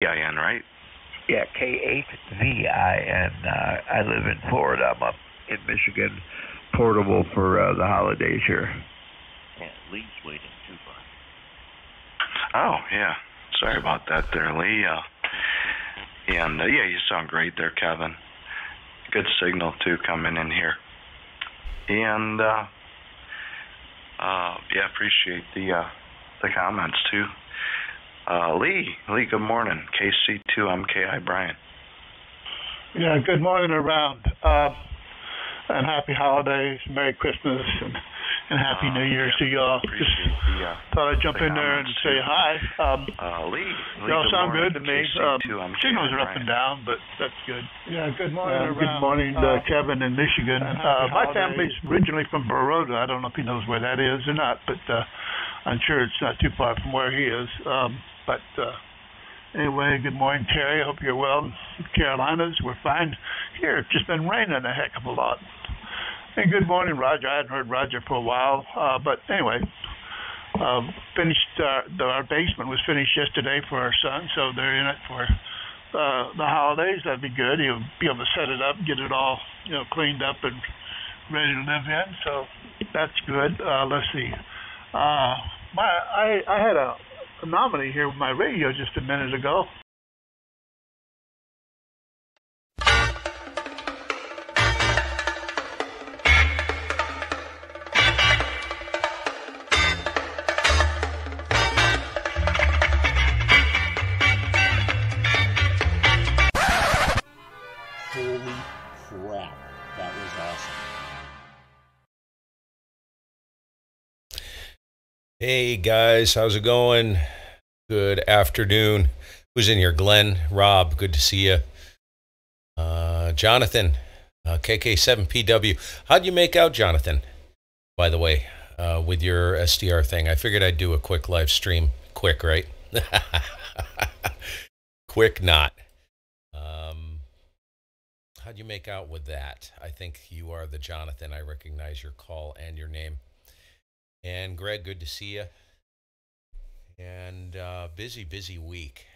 EIN, right? Yeah, K8VIN. I live in Florida. I'm up in Michigan, portable for the holidays here. Yeah, Lee's waiting too far. Oh, yeah. Sorry about that there, Lee. And yeah, you sound great there, Kevin. Good signal, too, coming in here. And, yeah, appreciate the comments, too. Lee, good morning. KC2 MKI Brian. Yeah, good morning around. And happy holidays, Merry Christmas, and Happy New Year's to y'all. Just thought I'd jump in there and say hi. Lee, y'all sound morning. good to me. Signals are up and down, but that's good. Yeah, good morning around. Good morning, Kevin in Michigan. My family's originally from Baroda. I don't know if he knows where that is or not, but I'm sure it's not too far from where he is. Anyway, good morning, Terry. I hope you're well. Carolinas, we're fine. Here, it's just been raining a heck of a lot. And good morning, Roger. I hadn't heard Roger for a while. But anyway, finished our basement was finished yesterday for our son, so they're in it for the holidays. That'd be good. He'll be able to set it up, get it all cleaned up and ready to live in. So that's good. Let's see. I had a anomaly here with my radio just a minute ago. Holy crap, that was awesome. Hey guys, how's it going? Good afternoon. Who's in here? Glenn, Rob, good to see you. Jonathan, KK7PW. How'd you make out, Jonathan, by the way, with your SDR thing? I figured I'd do a quick live stream. Quick, right? Quick not. How'd you make out with that? I think you are the Jonathan. I recognize your call and your name. And Greg, good to see you. And busy week.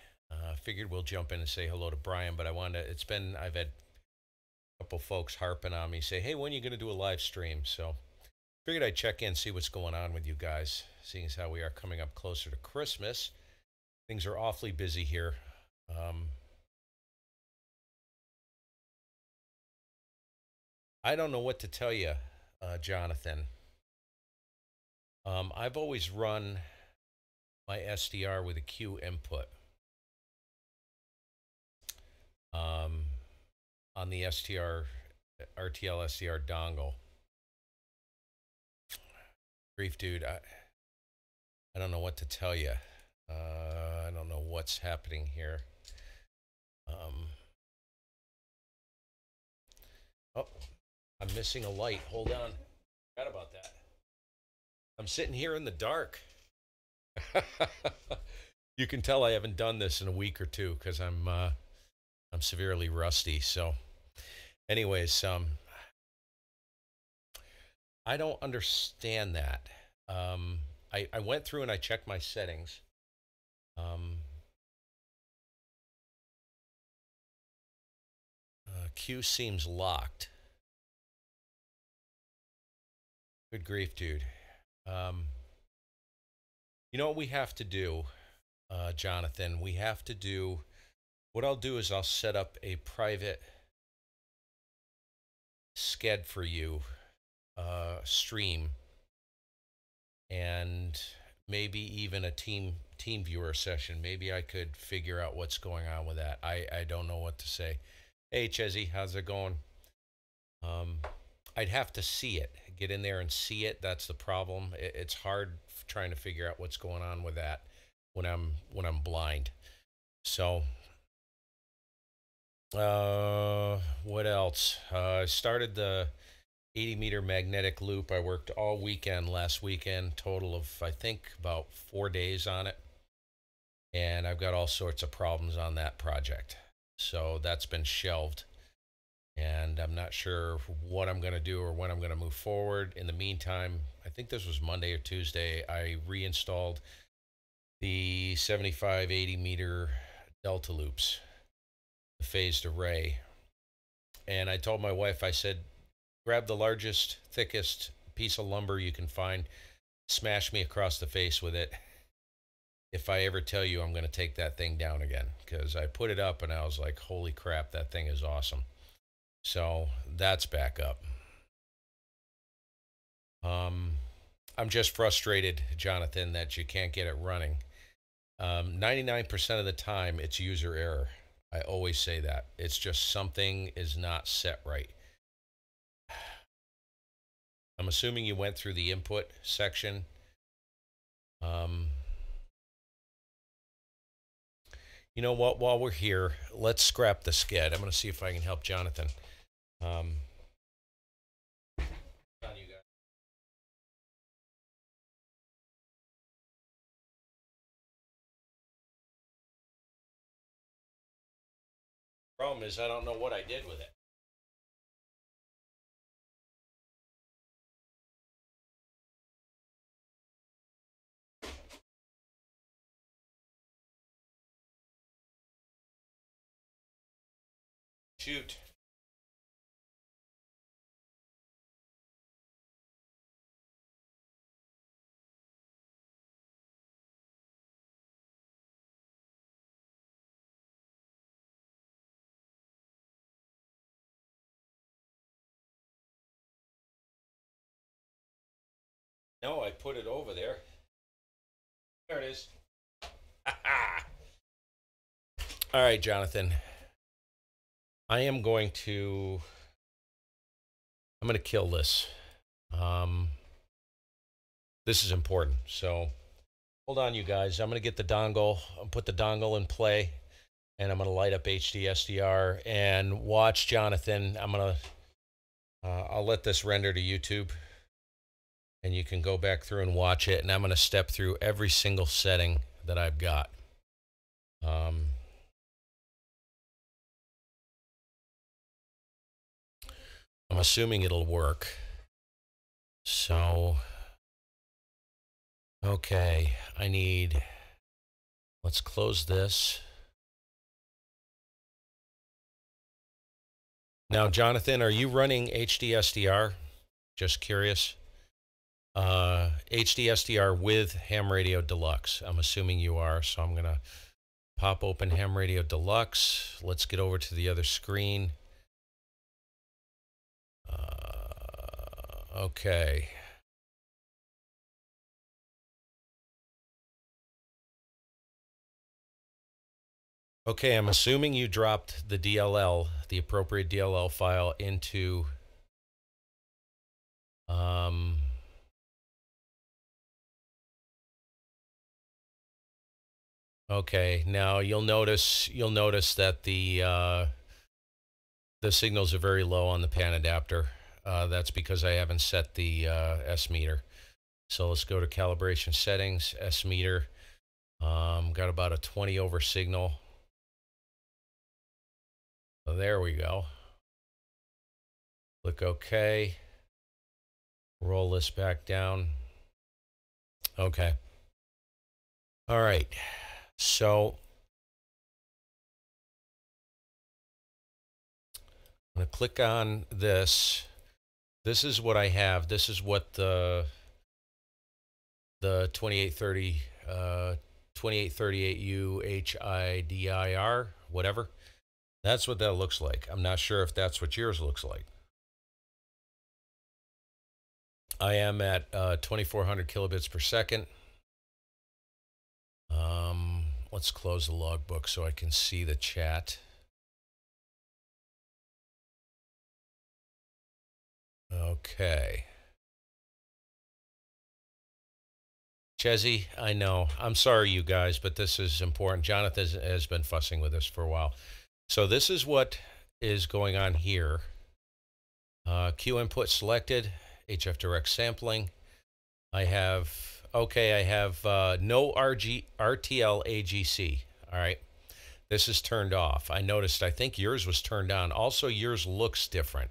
Figured we'll jump in and say hello to Brian, but I've had a couple folks harping on me, say, hey, when are you going to do a live stream? So figured I'd check in, see what's going on with you guys, seeing as how we are coming up closer to Christmas. Things are awfully busy here. I don't know what to tell you, Jonathan. I've always run my SDR with a Q input on the RTL SDR dongle. Grief, dude, I don't know what to tell you. I don't know what's happening here. Oh, I'm missing a light. Hold on. Forgot about that. I'm sitting here in the dark. You can tell I haven't done this in a week or two because I'm severely rusty. So, anyways, I don't understand that. I went through and I checked my settings. Q seems locked. Good grief, dude. You know what we have to do, Jonathan? We have to do, what I'll do is I'll set up a private Sked for you stream, and maybe even a team viewer session. Maybe I could figure out what's going on with that. I don't know what to say. Hey, Chezzy, how's it going? I'd have to see it, get in there and see it. That's the problem. It's hard trying to figure out what's going on with that when I'm blind. So, what else? I started the 80-meter magnetic loop. I worked all weekend last weekend, total of, I think, about 4 days on it. And I've got all sorts of problems on that project. So that's been shelved. And I'm not sure what I'm going to do or when I'm going to move forward. In the meantime, I think this was Monday or Tuesday, I reinstalled the 75, 80-meter delta loops, the phased array. And I told my wife, I said, grab the largest, thickest piece of lumber you can find, smash me across the face with it. If I ever tell you I'm going to take that thing down again, because I put it up and I was like, holy crap, that thing is awesome. So that's back up. I'm just frustrated, Jonathan, that you can't get it running. 99% of the time, it's user error. I always say that. It's just something is not set right. I'm assuming you went through the input section. You know what? While we're here, let's scrap the Sked. I'm going to see if I can help Jonathan. Problem is, I don't know what I did with it. Shoot. No, I put it over there. There it is. All right, Jonathan. I'm going to kill this. This is important. So hold on, you guys. I'm going to get the dongle. I'll put the dongle in play, and I'm going to light up HD SDR and watch Jonathan. I'll let this render to YouTube, and you can go back through and watch it. And I'm going to step through every single setting that I've got. I'm assuming it'll work. So, okay, let's close this. Now, Jonathan, are you running HD SDR? Just curious. HD SDR with Ham Radio Deluxe. I'm assuming you are, so I'm going to pop open Ham Radio Deluxe. Let's get over to the other screen. Okay. Okay, I'm assuming you dropped the DLL, the appropriate DLL file into okay, now you'll notice that the signals are very low on the pan adapter. That's because I haven't set the S meter. So let's go to calibration settings, S meter. Got about a 20 over signal. So there we go. Click OK. Roll this back down. Okay. All right. So I'm going to click on this. This is what I have. This is what the 2838U HIDIR, whatever. That's what that looks like. I'm not sure if that's what yours looks like. I am at 2400 kilobits per second. Let's close the logbook so I can see the chat. Okay. Chezzy, I know. I'm sorry, you guys, but this is important. Jonathan has been fussing with this for a while. So this is what is going on here. Q input selected, HF direct sampling. I have no RTL AGC. All right. This is turned off. I noticed, I think yours was turned on. Also, yours looks different.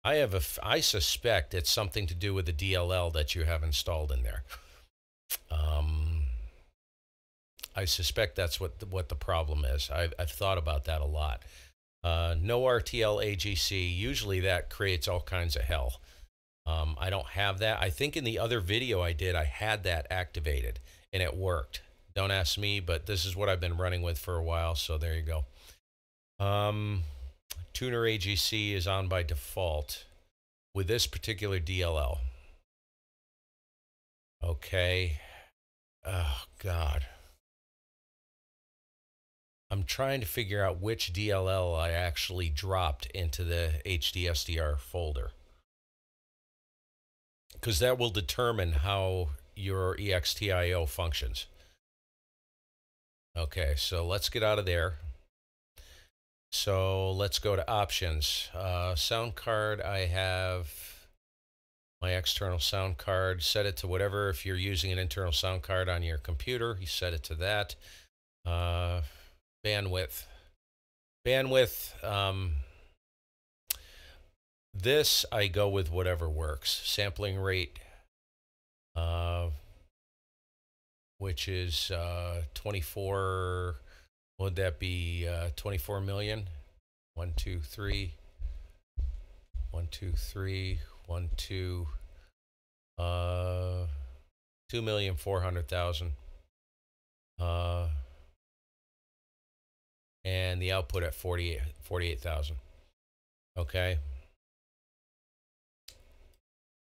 I suspect it's something to do with the DLL that you have installed in there. I suspect that's what the problem is. I've thought about that a lot. No RTL AGC. Usually that creates all kinds of hell. I don't have that. I think in the other video I did, I had that activated and it worked. Don't ask me, but this is what I've been running with for a while. So there you go. Tuner AGC is on by default with this particular DLL. Okay. Oh, God. I'm trying to figure out which DLL I actually dropped into the HDSDR folder, because that will determine how your EXTIO functions. Okay, so let's get out of there. So let's go to options. Sound card, I have my external sound card. Set it to whatever. If you're using an internal sound card on your computer, you set it to that. Bandwidth. This I go with whatever works. Sampling rate, which is 24. Would that be 24 million? 1, 2, 3. 1, 2, 3. 1, 2. 2,400,000. And the output at 48,000. Okay.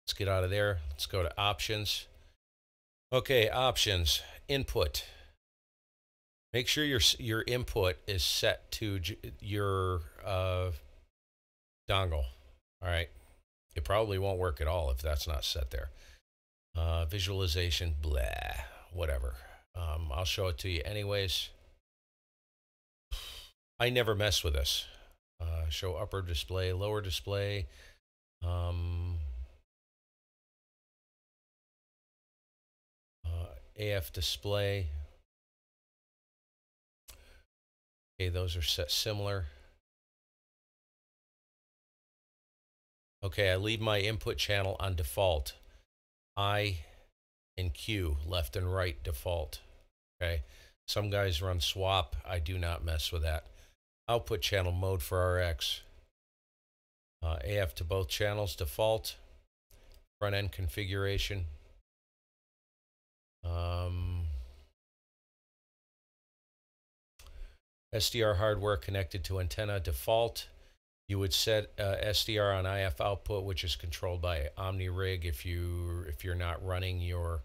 Let's get out of there. Let's go to options. Okay, options. Input. Make sure your input is set to your dongle. All right. It probably won't work at all if that's not set there. Visualization, blah, whatever. I'll show it to you anyways. I never mess with this. Show upper display, lower display. AF display. Okay, those are set similar. Okay, I leave my input channel on default. I and Q, left and right default. Okay, some guys run swap. I do not mess with that. Output channel mode for RX. AF to both channels default. Front end configuration. SDR hardware connected to antenna default. You would set SDR on IF output, which is controlled by OmniRig if you're not running your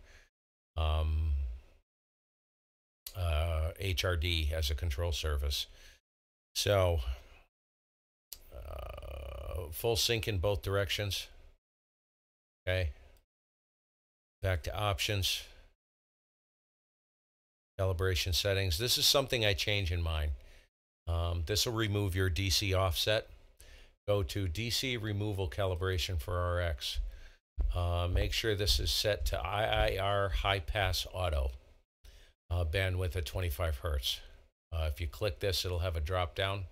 HRD as a control surface. So full sync in both directions. Okay. Back to options. Calibration settings. This is something I change in mine. This will remove your DC offset. Go to DC removal calibration for RX. Make sure this is set to IIR high pass auto. Bandwidth at 25 hertz. If you click this, it'll have a drop down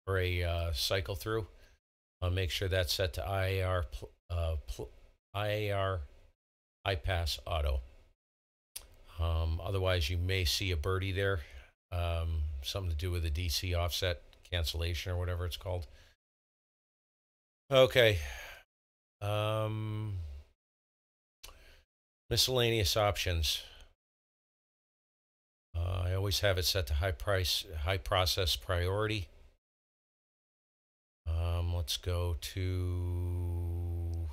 or a cycle through. Make sure that's set to IIR high pass auto. Otherwise, you may see a birdie there. Something to do with the DC offset cancellation or whatever it's called. Okay. Miscellaneous options. I always have it set to high process priority. Let's go to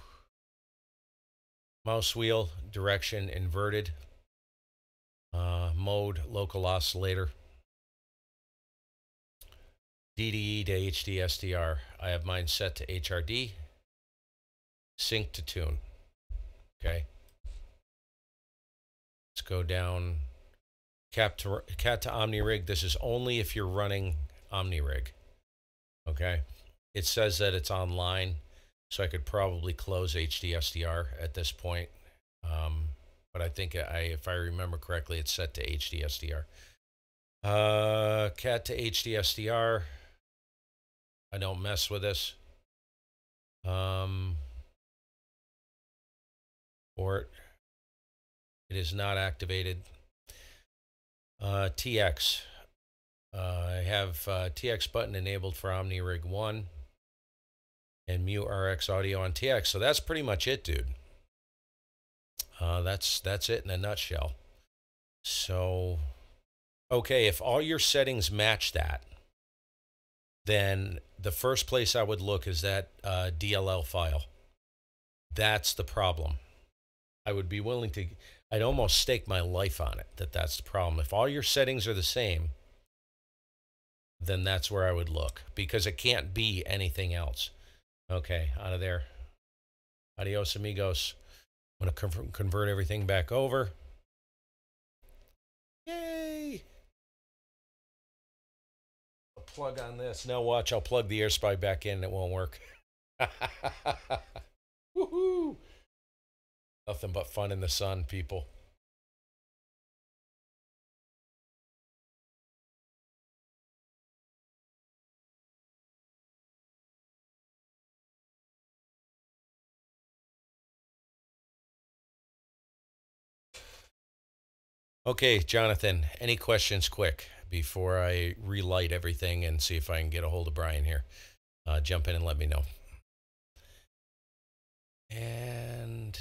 mouse wheel direction inverted. Mode local oscillator. DDE to HDSDR. I have mine set to HRD. Sync to tune. Okay. Let's go down. Cat to OmniRig. This is only if you're running OmniRig. Okay. It says that it's online, so I could probably close HDSDR at this point. But I think if I remember correctly, it's set to HDSDR. Cat to HDSDR. I don't mess with this. Port. It is not activated. TX. I have TX button enabled for OmniRig 1 and Mute RX audio on TX. So that's pretty much it, dude. That's it in a nutshell. So, okay, if all your settings match that, then the first place I would look is that DLL file. That's the problem. I would be willing to, I'd almost stake my life on it that that's the problem. If all your settings are the same, then that's where I would look, because it can't be anything else. Okay, out of there. Adios, amigos. I'm going to convert everything back over. Yay! I'll plug on this. Now watch, I'll plug the AirSpy back in and it won't work. Woohoo! Nothing but fun in the sun, people. Okay, Jonathan, any questions quick before I relight everything and see if I can get a hold of Brian here? Jump in and let me know. And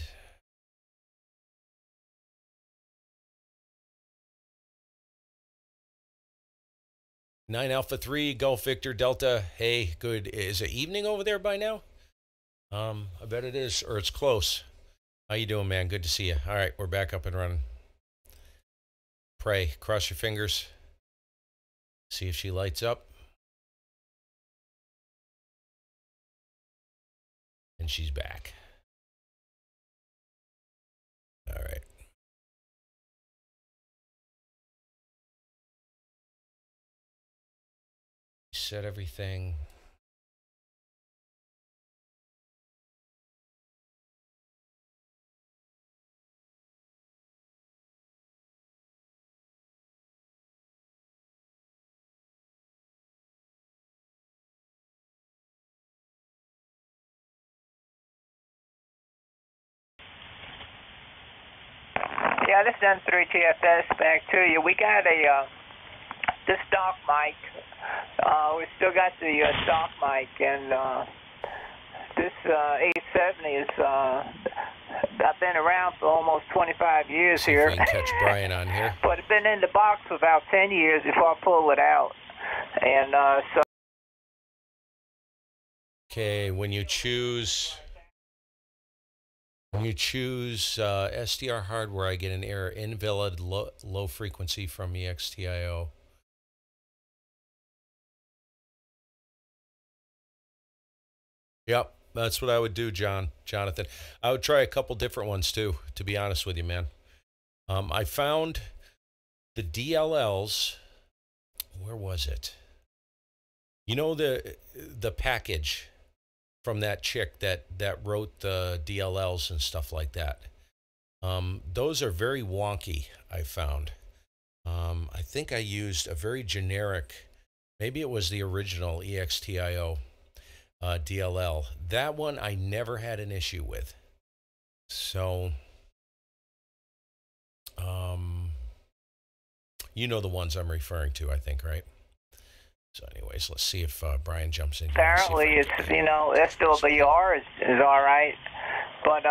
Nine Alpha 3, Golf Victor Delta. Hey, good. Is it evening over there by now? I bet it is, or it's close. How you doing, man? Good to see you. All right, we're back up and running. Pray, cross your fingers. See if she lights up. And she's back. All right. Set everything. Yeah, this is N3TFS back to you. We got the stock mic. We still got the stock mic, and this 870 is, I've been around for almost 25 years See here. if we can catch Brian on here. But it's been in the box for about 10 years before I pull it out. And so. Okay, when you choose SDR hardware, I get an error, invalid low frequency from EXTIO. Yep, that's what I would do, Jonathan. I would try a couple different ones too, to be honest with you, man. I found the DLLs. Where was it? You know the package from that chick that wrote the DLLs and stuff like that. Those are very wonky, I found. I think I used a very generic, maybe it was the original EXTIO DLL. That one I never had an issue with. So, you know the ones I'm referring to, I think, right? So anyways, let's see if Brian jumps in here. Apparently, it's, you know, SWR is all right, but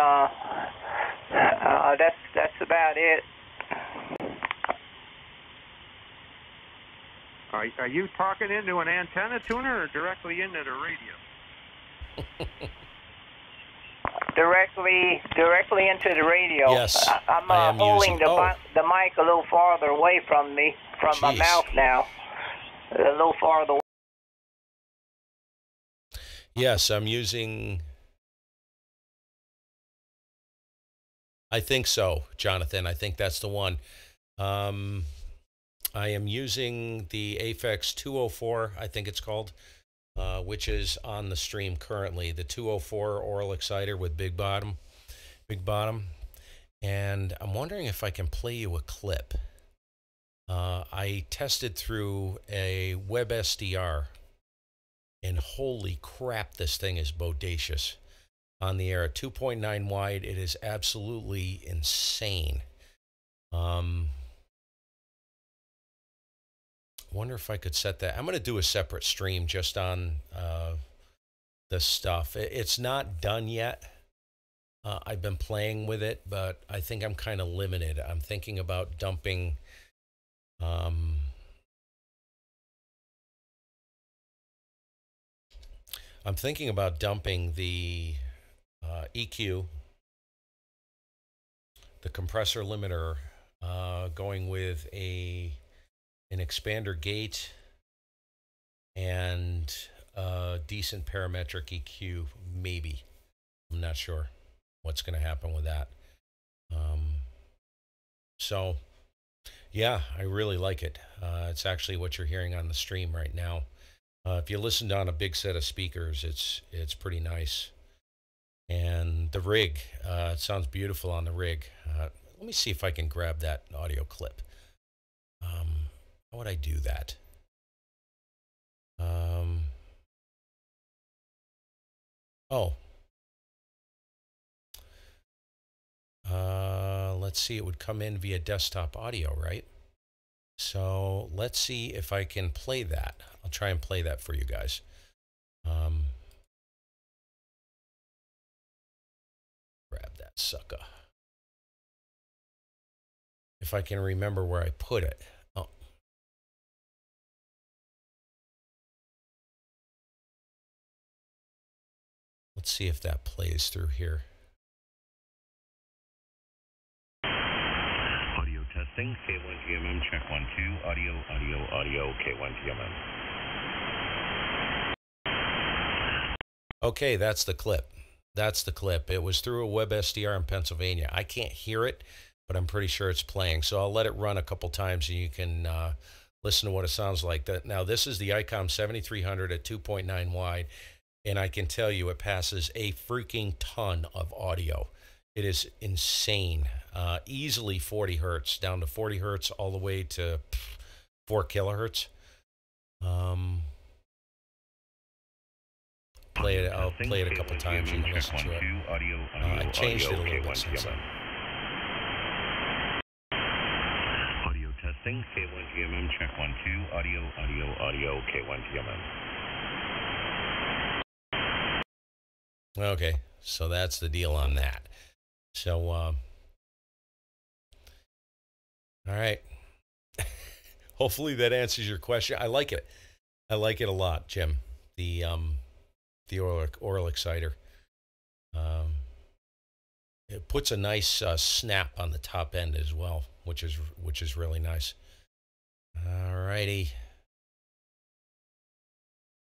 that's about it. Are you talking into an antenna tuner or directly into the radio? Directly into the radio. Yes, I'm holding the mic a little farther away from me, from my mouth now. A little farther away. Yes, I'm using... I think so, Jonathan. I think that's the one. I am using the Aphex 204, I think it's called, which is on the stream currently. The 204 oral exciter with big bottom. And I'm wondering if I can play you a clip. I tested through a web SDR, and holy crap, this thing is bodacious. On the air at 2.9 wide, it is absolutely insane. wonder if I could set that. I'm going to do a separate stream just on this stuff. It's not done yet. I've been playing with it, but I think I'm kind of limited. I'm thinking about dumping. I'm thinking about dumping the EQ, the compressor limiter, going with an expander gate and a decent parametric EQ, maybe. I'm not sure what's going to happen with that. So, yeah, I really like it. It's actually what you're hearing on the stream right now. If you listened on a big set of speakers, it's pretty nice. And the rig, it sounds beautiful on the rig. Let me see if I can grab that audio clip. How would I do that? Let's see, it would come in via desktop audio, right? So let's see if I can play that. I'll try and play that for you guys. Grab that sucker. If I can remember where I put it. Oh. Let's see if that plays through here. Audio testing, K1GMM, check 1, 2, audio, K1GMM. Okay, that's the clip. That's the clip. It was through a web SDR in Pennsylvania. I can't hear it, but I'm pretty sure it's playing. So I'll let it run a couple times and you can listen to what it sounds like. Now, this is the ICOM 7300 at 2.9 wide, and I can tell you it passes a freaking ton of audio. It is insane. Easily 40 hertz, down to 40 hertz, all the way to 4 kilohertz. I'll play it a couple times. You can listen to it. I changed it a little bit since then. Audio testing, K1GMM, check 1, 2, audio, K1GMM. Okay, so that's the deal on that. So, all right. Hopefully that answers your question. I like it. I like it a lot, Jim. The oral exciter. It puts a nice snap on the top end as well, which is really nice. All righty.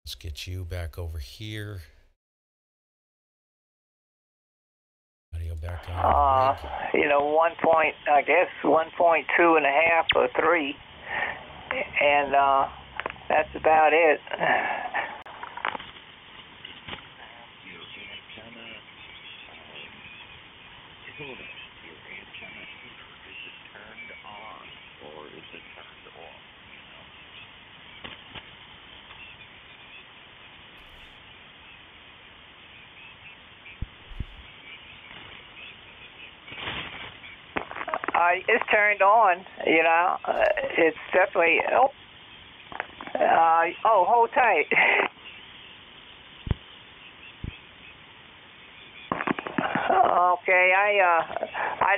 Let's get you back over here. Audio back on. 1.2.5 or 3, and that's about it. Your antenna tuner, is it turned on or is it turned off? It's turned on, it's definitely, hold tight. Okay, I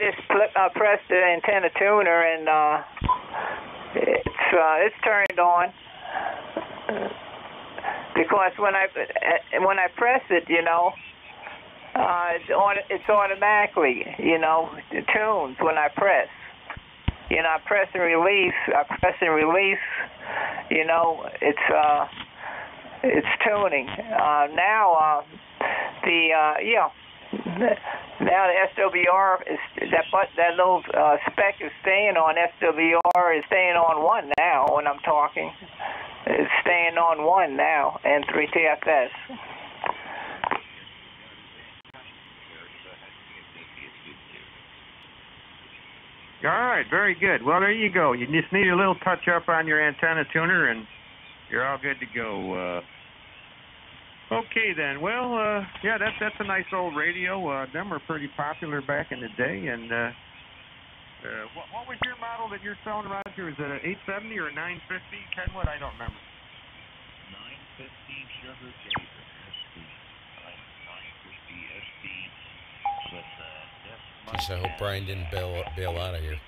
just pressed the antenna tuner and it's turned on because when I press it, it's automatically, tunes when I press. I press and release. It's tuning. Now the SWR is that little spec is staying on. SWR is staying on 1 now when I'm talking. It's staying on 1 now and 3 TFS. All right, very good. Well, there you go. You just need a little touch-up on your antenna tuner, and you're all good to go. Okay, then. Well, yeah, that's a nice old radio. Them were pretty popular back in the day, and What was your model that you're selling, Roger? Is it an 870 or a 950? Kenwood? I don't remember. 950 Sugar Gator SD. 950 SD with Jeez, I hope Brian didn't bail out of here.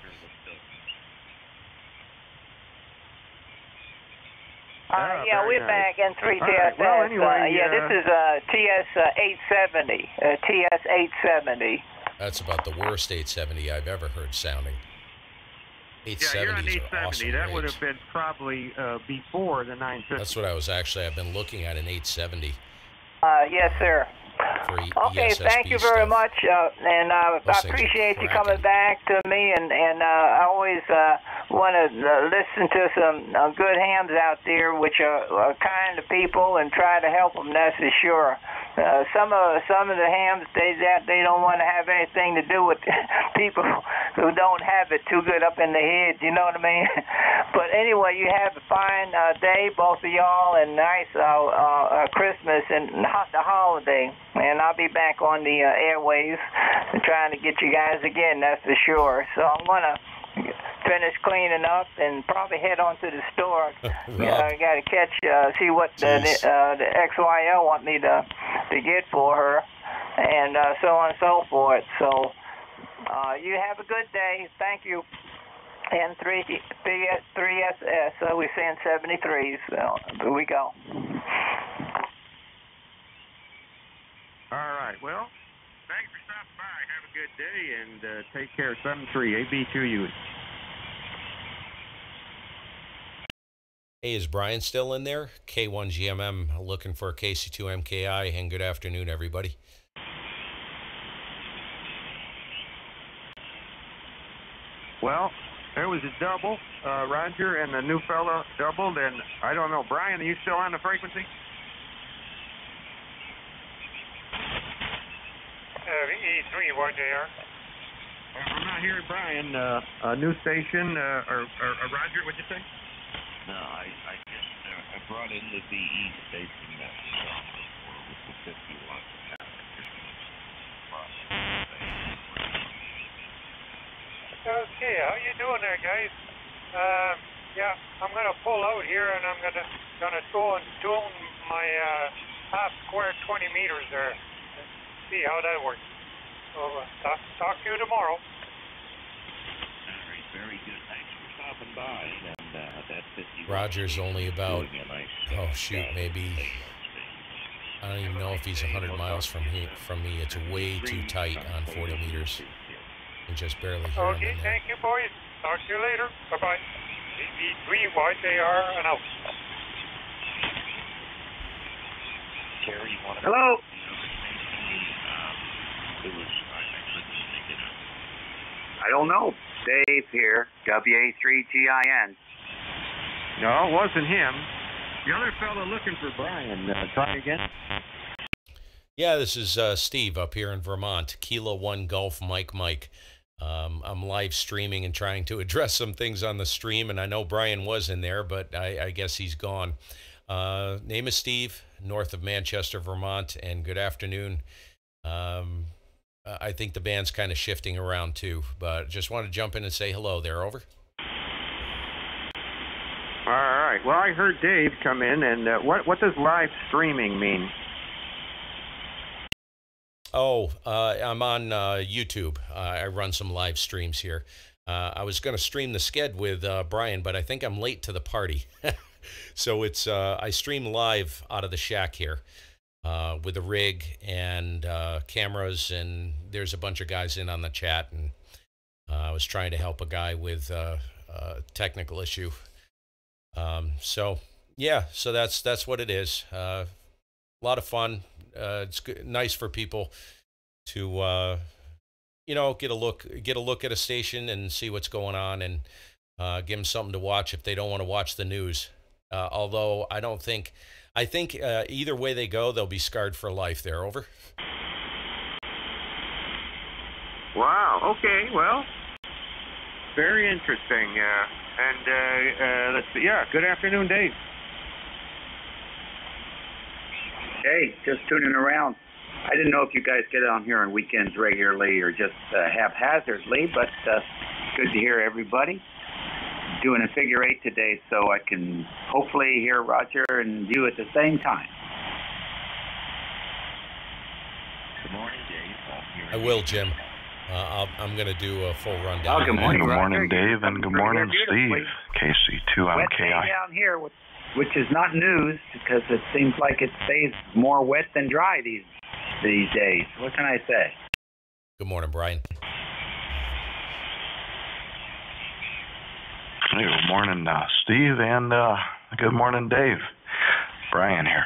Yeah, we're nice. back in 3TSS. Well, anyway, this is TS-870. TS-870. That's about the worst 870 I've ever heard sounding. 870s you're on are 870. awesome That rigs. would have been probably before the 950. That's what I was actually. I've been looking at an 870. Yes, sir. For Okay, ESSP thank you very stuff. much, and I Those things are appreciate you cracking. coming back to me, and I always want to listen to some good hams out there, which are kind of people, and try to help them. That's for sure. Some of the hams they don't want to have anything to do with people who don't have it too good up in the head. You know what I mean? But anyway, you have a fine day, both of y'all, and nice Christmas and the holiday. And I'll be back on the airwaves and trying to get you guys again, that's for sure. So I'm going to finish cleaning up and probably head on to the store. I got to see what the XYL want me to get for her, and so on and so forth. So you have a good day. Thank you. And 3SS, we're saying 73s. So here we go. All right. Well, thanks for stopping by. Have a good day, and take care. 73 AB2U. Hey, is Brian still in there? K1GMM looking for KC2MKI, and good afternoon, everybody. Well, there was a double. Roger and the new fella doubled, and I don't know. Brian, are you still on the frequency? E3YJR. I'm not hearing Brian. New station, or Roger, what'd you say? No, I just I brought in the VE station message on with the 50 watts of power. Okay, how you doing there, guys? Yeah, I'm gonna pull out here, and I'm gonna go and tune my half square 20 meters there. See how that works. So talk to you tomorrow. All right, very good. Thanks for stopping by. And that 50 Roger's only about, doing a nice maybe, I don't even know if he's 100 miles from me. It's way too tight on 40 meters. You can just barely hear him Okay, in there. thank you, boys. Talk to you later. Bye-bye. E3YJR and out. Terry, you want to... Hello. I don't know. Dave here, WA3GIN. No, it wasn't him. The other fella looking for Brian. Try again. Yeah, this is Steve up here in Vermont, Kilo 1 Golf Mike. I'm live streaming and trying to address some things on the stream, and I know Brian was in there, but I guess he's gone. Name is Steve, north of Manchester, Vermont, and good afternoon. I think the band's kind of shifting around too, but just want to jump in and say hello there. Over. All right. Well, I heard Dave come in, and what does live streaming mean? Oh, I'm on YouTube. I run some live streams here. I was going to stream the Sked with Brian, but I think I'm late to the party. So it's I stream live out of the shack here with a rig and cameras, and there's a bunch of guys in on the chat, and I was trying to help a guy with a technical issue. So yeah, so that's what it is. A lot of fun. It's good, nice for people to get a look at a station and see what's going on, and give them something to watch if they don't want to watch the news. Although I think either way they go, they'll be scarred for life there. Over. Wow. Okay. Well, very interesting. Let's see. Yeah. Good afternoon, Dave. Hey, just tuning around. I didn't know if you guys get on here on weekends regularly or just haphazardly, but Good to hear everybody. Doing a figure eight today, so I can hopefully hear Roger and you at the same time. Good morning, Dave. I will, Jim. I'm going to do a full rundown. Oh, good morning, Good morning, Roger. Dave, and good morning, Steve. Wet KC2MKI. day down here, which is not news because it seems like it stays more wet than dry these days. What can I say? Good morning, Brian. Hey, good morning, Steve, and good morning, Dave. Brian here.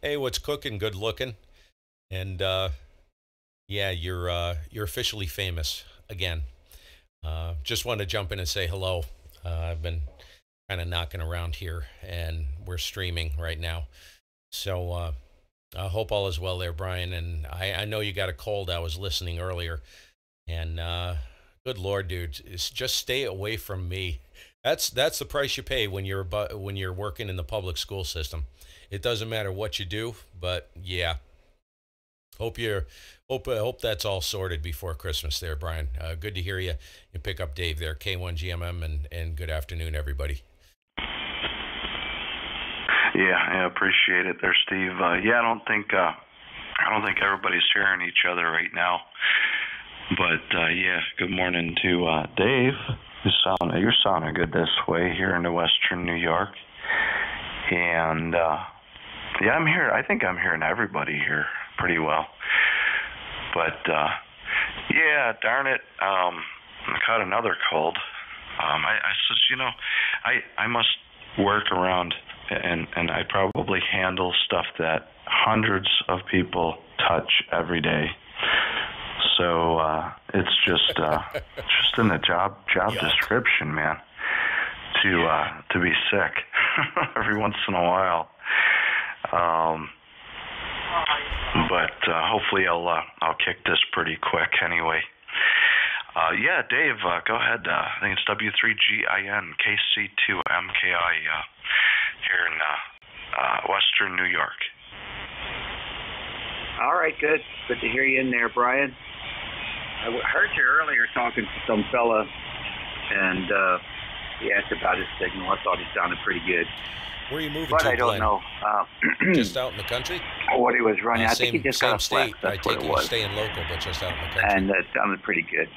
Hey, what's cooking? Good looking, and yeah, you're officially famous again. Just wanted to jump in and say hello. I've been kind of knocking around here, and we're streaming right now. So I hope all is well there, Brian. And I know you got a cold. I was listening earlier, and good Lord, dude, just stay away from me. That's the price you pay when you're working in the public school system. It doesn't matter what you do, but yeah. Hope that's all sorted before Christmas there, Brian. Good to hear you. You pick up Dave there, K1GMM, and good afternoon, everybody. Yeah, I appreciate it there, Steve. Yeah, I don't think everybody's hearing each other right now. But yeah, good morning to Dave. You're sounding good this way here in Western New York. And yeah, I'm here. I think I'm hearing everybody here pretty well. But yeah, darn it, I caught another cold. I says, I must work around, and I probably handle stuff that hundreds of people touch every day. So it's just in the job description, man, to be sick every once in a while. But hopefully I'll kick this pretty quick anyway. Yeah, Dave, go ahead. I think it's W3GIN KC2MKI here in Western New York. All right, good. Good to hear you in there, Brian. I heard you earlier talking to some fella, and he asked about his signal. I thought he sounded pretty good. Where are you moving but to, I don't Glenn? know. Just out in the country? What he was running. I think he just got a state. flex. That's what it was. Staying local, but just out in the country. And that sounded pretty good.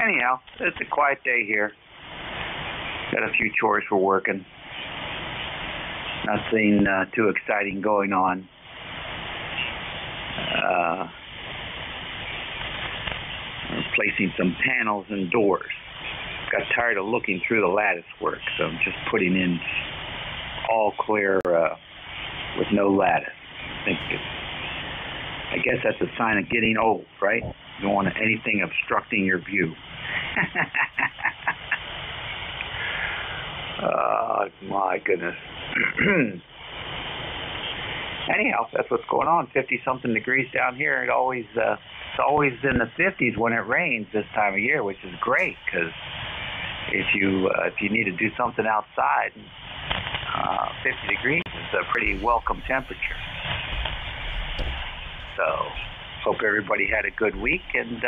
Anyhow, it's a quiet day here. Got a few chores for working. Nothing too exciting going on. Replacing some panels and doors. Got tired of looking through the lattice work, so I'm just putting in all clear with no lattice. I guess that's a sign of getting old, right? You don't want anything obstructing your view. Oh, my goodness. Anyhow, that's what's going on. 50-something degrees down here. It's always in the 50s when it rains this time of year, which is great because if you need to do something outside, 50 degrees is a pretty welcome temperature. So, hope everybody had a good week and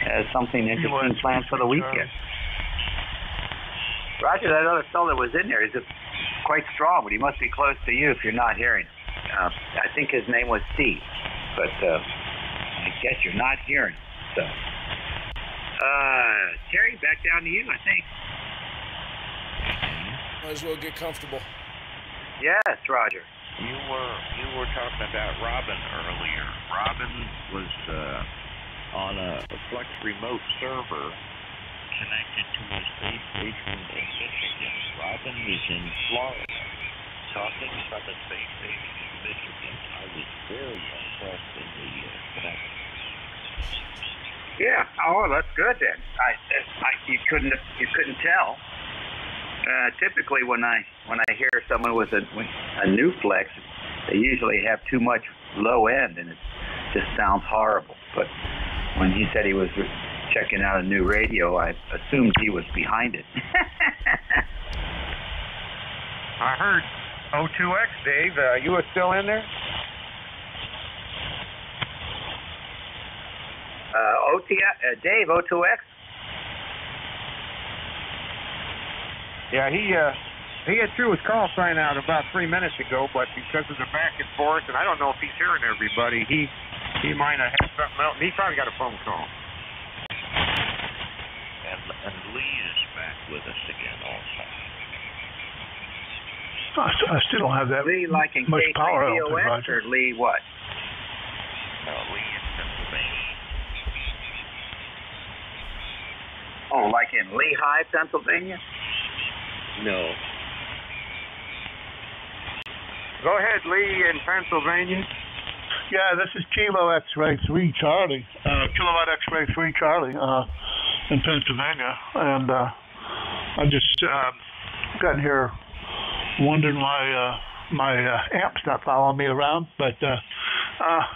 has something interesting planned for the weekend. Roger, that other fellow that was in there, he's quite strong, but he must be close to you if you're not hearing him. I think his name was Steve, but I guess you're not hearing him. So, Terry, back down to you, I think. Might as well get comfortable. Yes, Roger. You were talking about Robin earlier. Robin was on a Flex remote server connected to a space station in Michigan. Robin is in Florida. Talking from a space station in Michigan, I was very impressed in the connection. Yeah. Oh, that's good then. You couldn't tell. Typically, when I hear someone with a new Flex, they usually have too much low end, and it just sounds horrible. But when he said he was checking out a new radio, I assumed he was behind it. I heard O2X, Dave. You were still in there? Dave, O2X? Yeah, he had threw his call sign out about 3 minutes ago, but because of the back and forth, and I don't know if he's hearing everybody, he might have had something else. He probably got a phone call. And Lee is back with us again also. I still don't have that Lee, like in much power. K3VOX, or Lee what? Lee in Pennsylvania. Oh, like in Lehigh, Pennsylvania? No. Go ahead, Lee in Pennsylvania. Yeah, this is Kilo X-Ray 3 Charlie, Kilowatt X-Ray 3 Charlie in Pennsylvania, and I just got here wondering why my amp's not following me around, but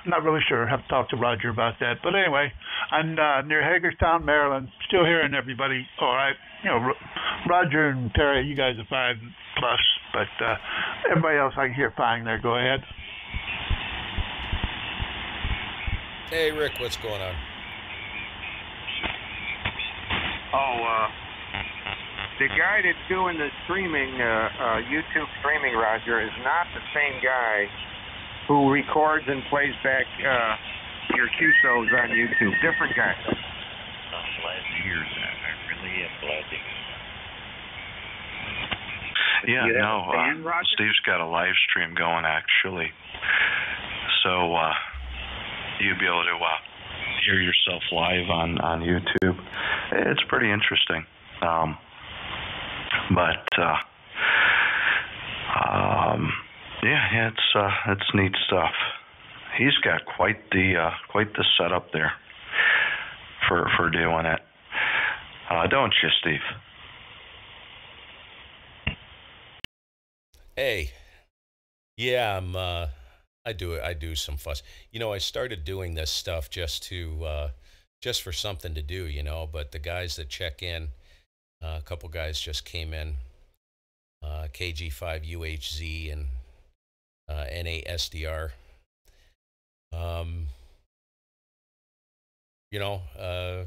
not really sure. I have to talk to Roger about that. But anyway, I'm near Hagerstown, Maryland. Still hearing everybody all right. You know, Roger and Terry, you guys are 5+, but everybody else I can hear fine there. Go ahead. Hey, Rick, what's going on? The guy that's doing the streaming, YouTube streaming, Roger, is not the same guy who records and plays back your QSOs on YouTube. Different guy. I'm glad to hear that. I really am glad to hear that. Yeah, no, Steve's got a live stream going, actually. So you'll be able to hear yourself live on YouTube. It's pretty interesting. Yeah, it's neat stuff. He's got quite the setup there for doing it. Don't you, Steve? Hey, yeah, I do some fuss. You know, I started doing this stuff just for something to do, you know. But the guys that check in, a couple guys just came in, KG5UHZ and NA-SDR. You know, I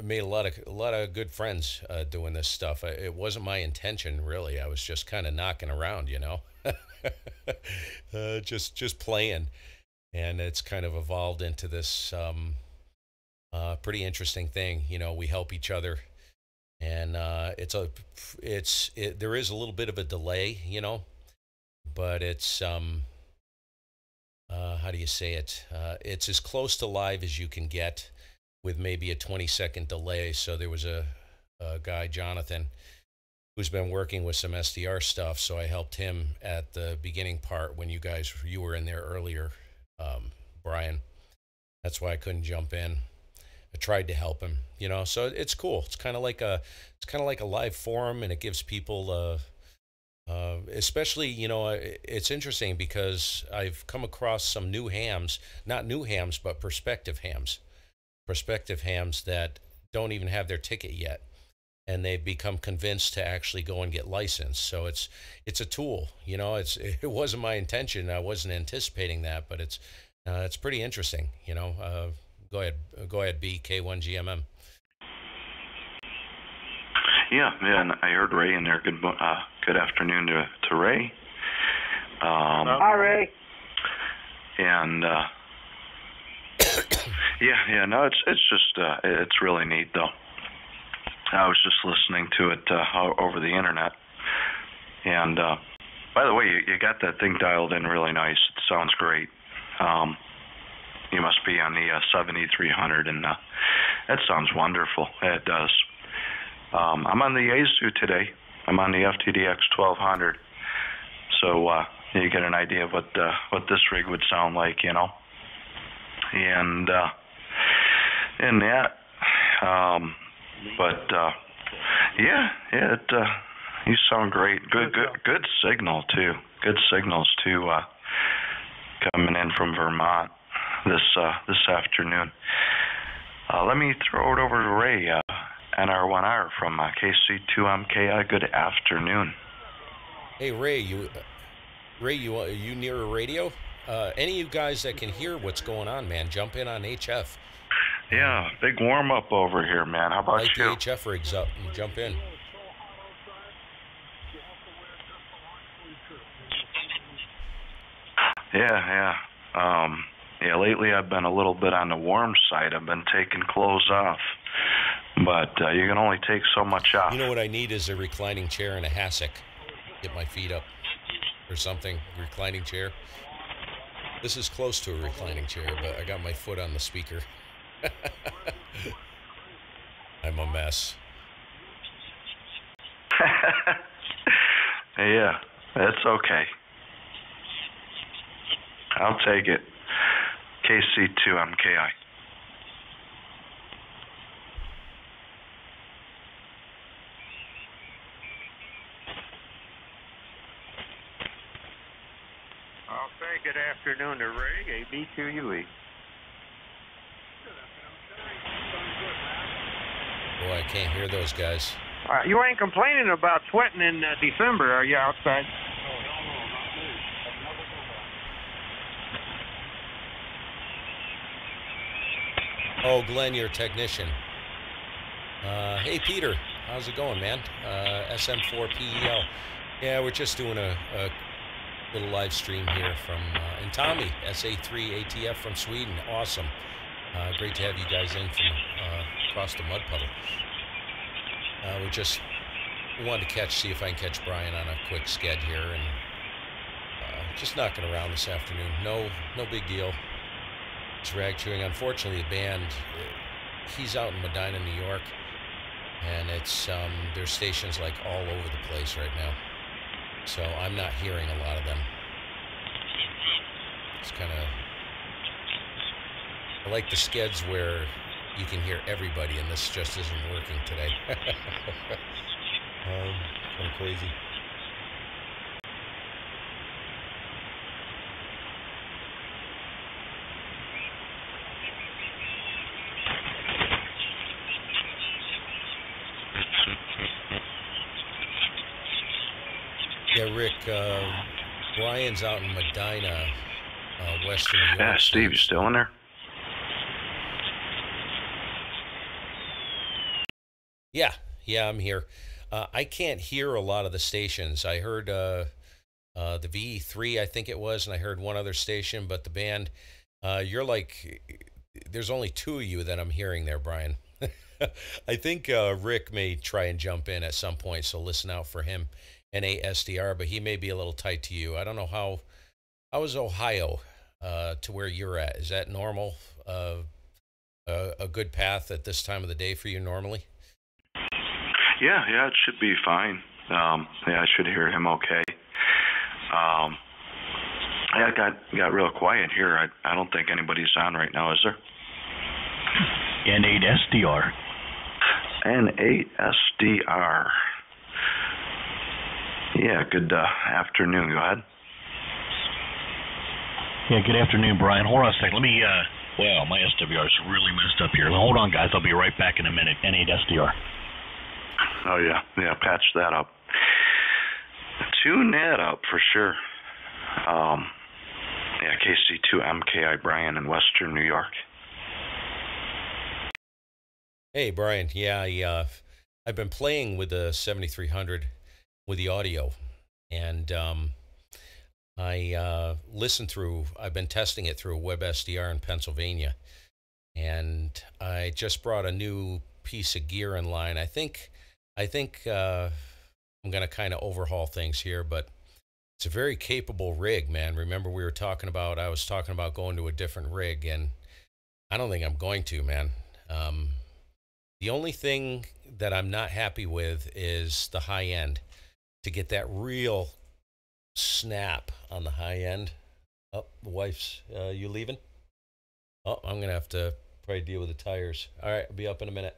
made a lot of good friends doing this stuff. It wasn't my intention, really. I was just kind of knocking around, you know, just playing, and it's kind of evolved into this pretty interesting thing. You know, we help each other, and there is a little bit of a delay, you know, but it's how do you say it? It's as close to live as you can get, with maybe a 20-second delay. So there was a guy, Jonathan, who's been working with some SDR stuff. So I helped him at the beginning part when you were in there earlier, Brian. That's why I couldn't jump in. I tried to help him, you know. So it's cool. It's kind of like a live forum, and it gives people, especially, you know, it's interesting because I've come across some new hams, not new hams, but prospective hams that don't even have their ticket yet, and they've become convinced to actually go and get licensed. So it's a tool, you know. It wasn't my intention. I wasn't anticipating that, but it's pretty interesting, you know. Go ahead, B, K1GMM. Yeah, and I heard Ray in there. Good afternoon to Ray. Hi, Ray. And yeah, no, it's just it's really neat though. I was just listening to it over the internet, and by the way, you got that thing dialed in really nice. It sounds great. You must be on the 7300, and that sounds wonderful. It does. I'm on the Yaesu today. I'm on the FTDX 1200, so you get an idea of what this rig would sound like, you know. And that, you sound great. Good signal too. Good signals too. Coming in from Vermont this afternoon. Let me throw it over to Ray, NR1R from KC2MKI. Good afternoon. Hey Ray, you near a radio? Any of you guys that can hear what's going on, man, jump in on HF. Yeah, big warm up over here, man. How about Light you? the HF rigs up and jump in. Yeah. Yeah, lately I've been a little bit on the warm side. I've been taking clothes off. But you can only take so much off. You know what I need is a reclining chair and a hassock. Get my feet up or something. Reclining chair. This is close to a reclining chair, but I got my foot on the speaker. I'm a mess. Yeah, that's okay. I'll take it. KC2MKI. I'll say good afternoon to Ray, AB2UE. Boy, I can't hear those guys. You ain't complaining about sweating in December, are you, outside? Oh, Glenn, you're a technician. Hey, Peter. How's it going, man? SM4PEL. Yeah, we're just doing a little live stream here from, and Tommy, SA3ATF from Sweden. Awesome. Great to have you guys in from across the mud puddle. We wanted to see if I can catch Brian on a quick sked here, and just knocking around this afternoon. No big deal. It's rag chewing. Unfortunately, the band, he's out in Medina, New York, and it's there's stations like all over the place right now. So I'm not hearing a lot of them. It's kind of, I like the skeds where you can hear everybody, and this just isn't working today. Kind of crazy. Yeah, Rick, Brian's out in Medina, Western New York. Yeah, Steve, you still in there? Yeah, I'm here. I can't hear a lot of the stations. I heard the VE3, I think it was, and I heard one other station, but the band, you're like, there's only two of you that I'm hearing there, Brian. I think Rick may try and jump in at some point, so listen out for him. NA SDR, but he may be a little tight to you. I don't know how is Ohio to where you're at? Is that normal? A good path at this time of the day for you normally? Yeah, it should be fine. Yeah, I should hear him okay. Yeah, it got real quiet here. I don't think anybody's on right now, is there? N8 SDR. N8 SDR. Yeah, good afternoon. Go ahead. Yeah, good afternoon, Brian. Hold on a second. Let me, well, my SWR is really messed up here. Hold on, guys. I'll be right back in a minute. N8 SDR. Oh, yeah, patch that up. Tune that up for sure. Yeah, KC2MKI Brian in Western New York. Hey, Brian. Yeah, I've been playing with the 7300 with the audio, and I listened through, I've been testing it through a WebSDR in Pennsylvania, and I just brought a new piece of gear in line. I think I'm going to kind of overhaul things here, but it's a very capable rig, man. Remember I was talking about going to a different rig, and I don't think I'm going to, man. The only thing that I'm not happy with is the high end. To get that real snap on the high end. Oh, the wife's, you leaving? Oh, I'm going to have to probably deal with the tires. All right, I'll be up in a minute.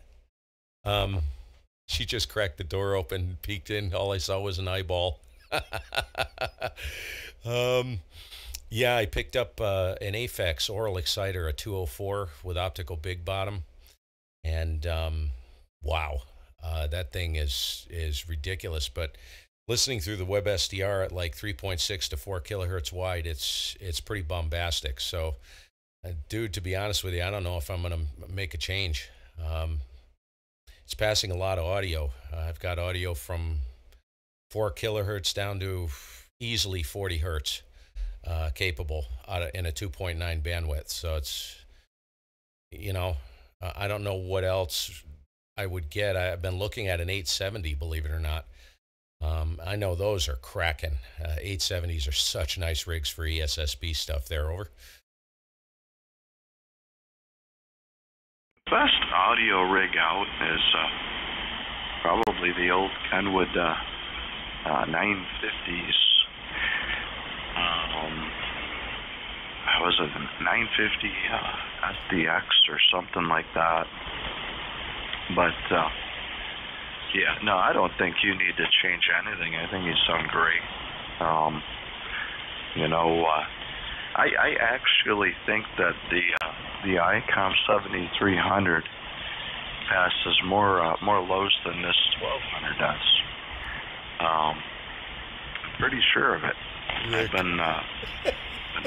She just cracked the door open, peeked in. All I saw was an eyeball. Yeah, I picked up an Aphex oral exciter, a 204 with optical big bottom. And wow, that thing is ridiculous. But listening through the WebSDR at like 3.6 to 4 kilohertz wide, it's pretty bombastic. So Dude, to be honest with you, I don't know if I'm going to make a change. It's passing a lot of audio. I've got audio from 4 kilohertz down to easily 40 hertz capable in a 2.9 bandwidth. So it's, I don't know what else I would get. I've been looking at an 870, believe it or not. I know those are cracking. 870s are such nice rigs for ESSB stuff there. Over. Best audio rig out is probably the old Kenwood 950s. Was it 950 SDX or something like that? But yeah, no, I don't think you need to change anything. I think you sound great. I actually think that the ICOM 7300 passes more lows than this 1200 does. I'm pretty sure of it. I've been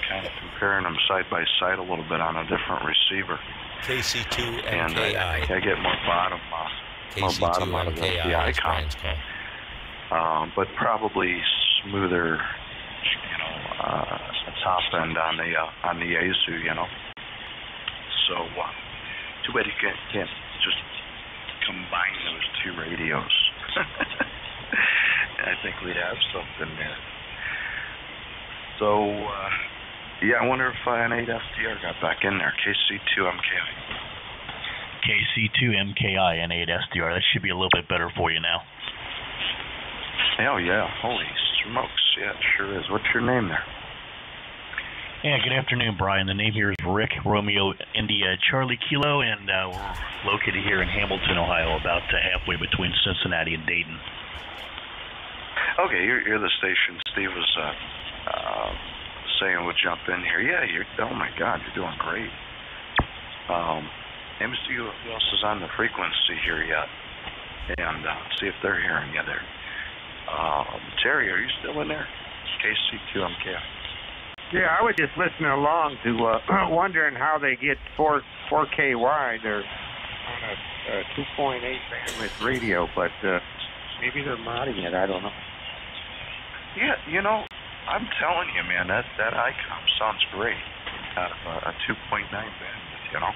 kind of comparing them side by side a little bit on a different receiver. KC2 MKI. And I get more bottom out of the ICOM. But probably smoother, top end on the Yaesu, So too bad you can't just combine those two radios. I think we'd have something there. So yeah, I wonder if an 8 SDR got back in there. KC2 MKI. KC2 MKI and 8 SDR. That should be a little bit better for you now. Hell yeah! Holy smokes! Yeah, it sure is. What's your name there? Yeah, good afternoon, Brian. The name here is Rick, Romeo, India, Charlie Kilo, and we're located here in Hamilton, Ohio, about halfway between Cincinnati and Dayton. Okay, you're the station Steve was saying would jump in here. Yeah, oh my God, you're doing great. Let me see who else is on the frequency here yet, and see if they're hearing you there. Terry, are you still in there? KC2MK. Yeah, I was just listening along to wondering how they get 4K wide. They're on a 2.8 bandwidth radio, but maybe they're modding it. I don't know. Yeah, I'm telling you, man, that ICOM sounds great out of a 2.9 bandwidth,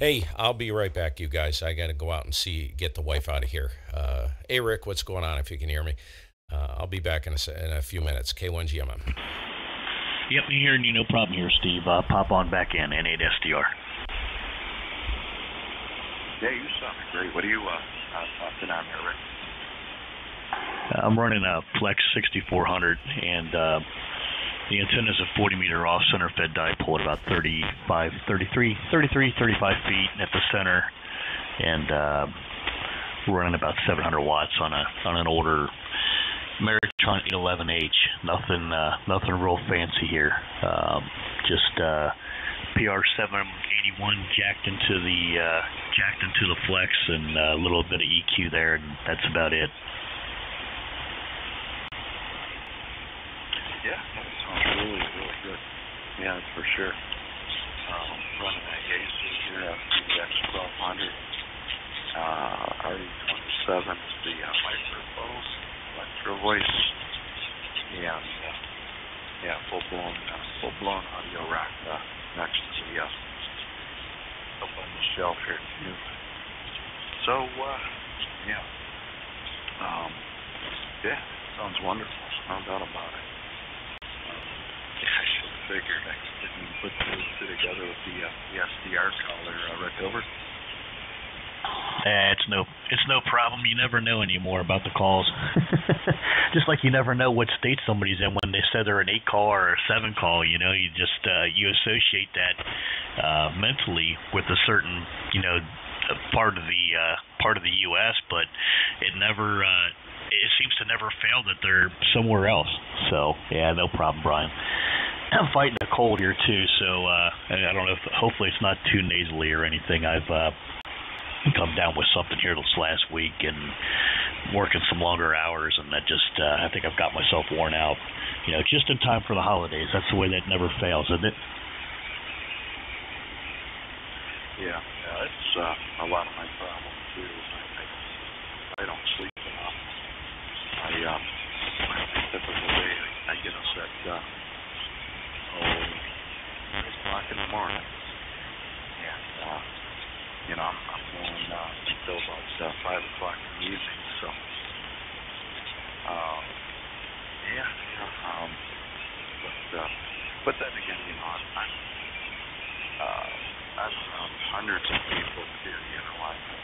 Hey, I'll be right back, you guys. I got to go out and get the wife out of here. Hey, Rick, what's going on, if you can hear me? I'll be back in a few minutes. K1GMM. Yep, hearing you, no problem here, Steve. Pop on back in, N8 SDR. Yeah, you sound great. What are you popping on there, Rick? I'm running a Flex 6400, and the antenna is a 40-meter off-center fed dipole at about 35 feet at the center, and we're running about 700 watts on an older Meritron 811H. Nothing real fancy here. Just PR781 jacked into the Flex, and a little bit of EQ there, and that's about it. Yeah, that sounds really, really good. Yeah, that's for sure. Running that Yaesu here, FTX 1200, RE27 is the microphone, electro voice, and yeah, full blown audio rack next to the up on the shelf here too. So yeah, sounds wonderful. No doubt about it. I should have figured. I didn't put two together with the SDR caller, Rick Over. It's no problem. You never know anymore about the calls. Just like you never know what state somebody's in when they say they're an 8 call or a 7 call. You just you associate that mentally with a certain part of the U.S., but it never. It seems to never fail that they're somewhere else. So yeah, no problem, Brian. I'm fighting a cold here too, so I don't know if hopefully it's not too nasally or anything. I've come down with something here this last week and working some longer hours, and that just I think I've got myself worn out. Just in time for the holidays. That's the way that never fails, isn't it? Yeah, it's a lot of my problem too. Is I don't sleep enough. Typical day, I get up at 6 o'clock in the morning, and I'm going until about 5 o'clock in the evening. So, but then again, I'm around hundreds of people here.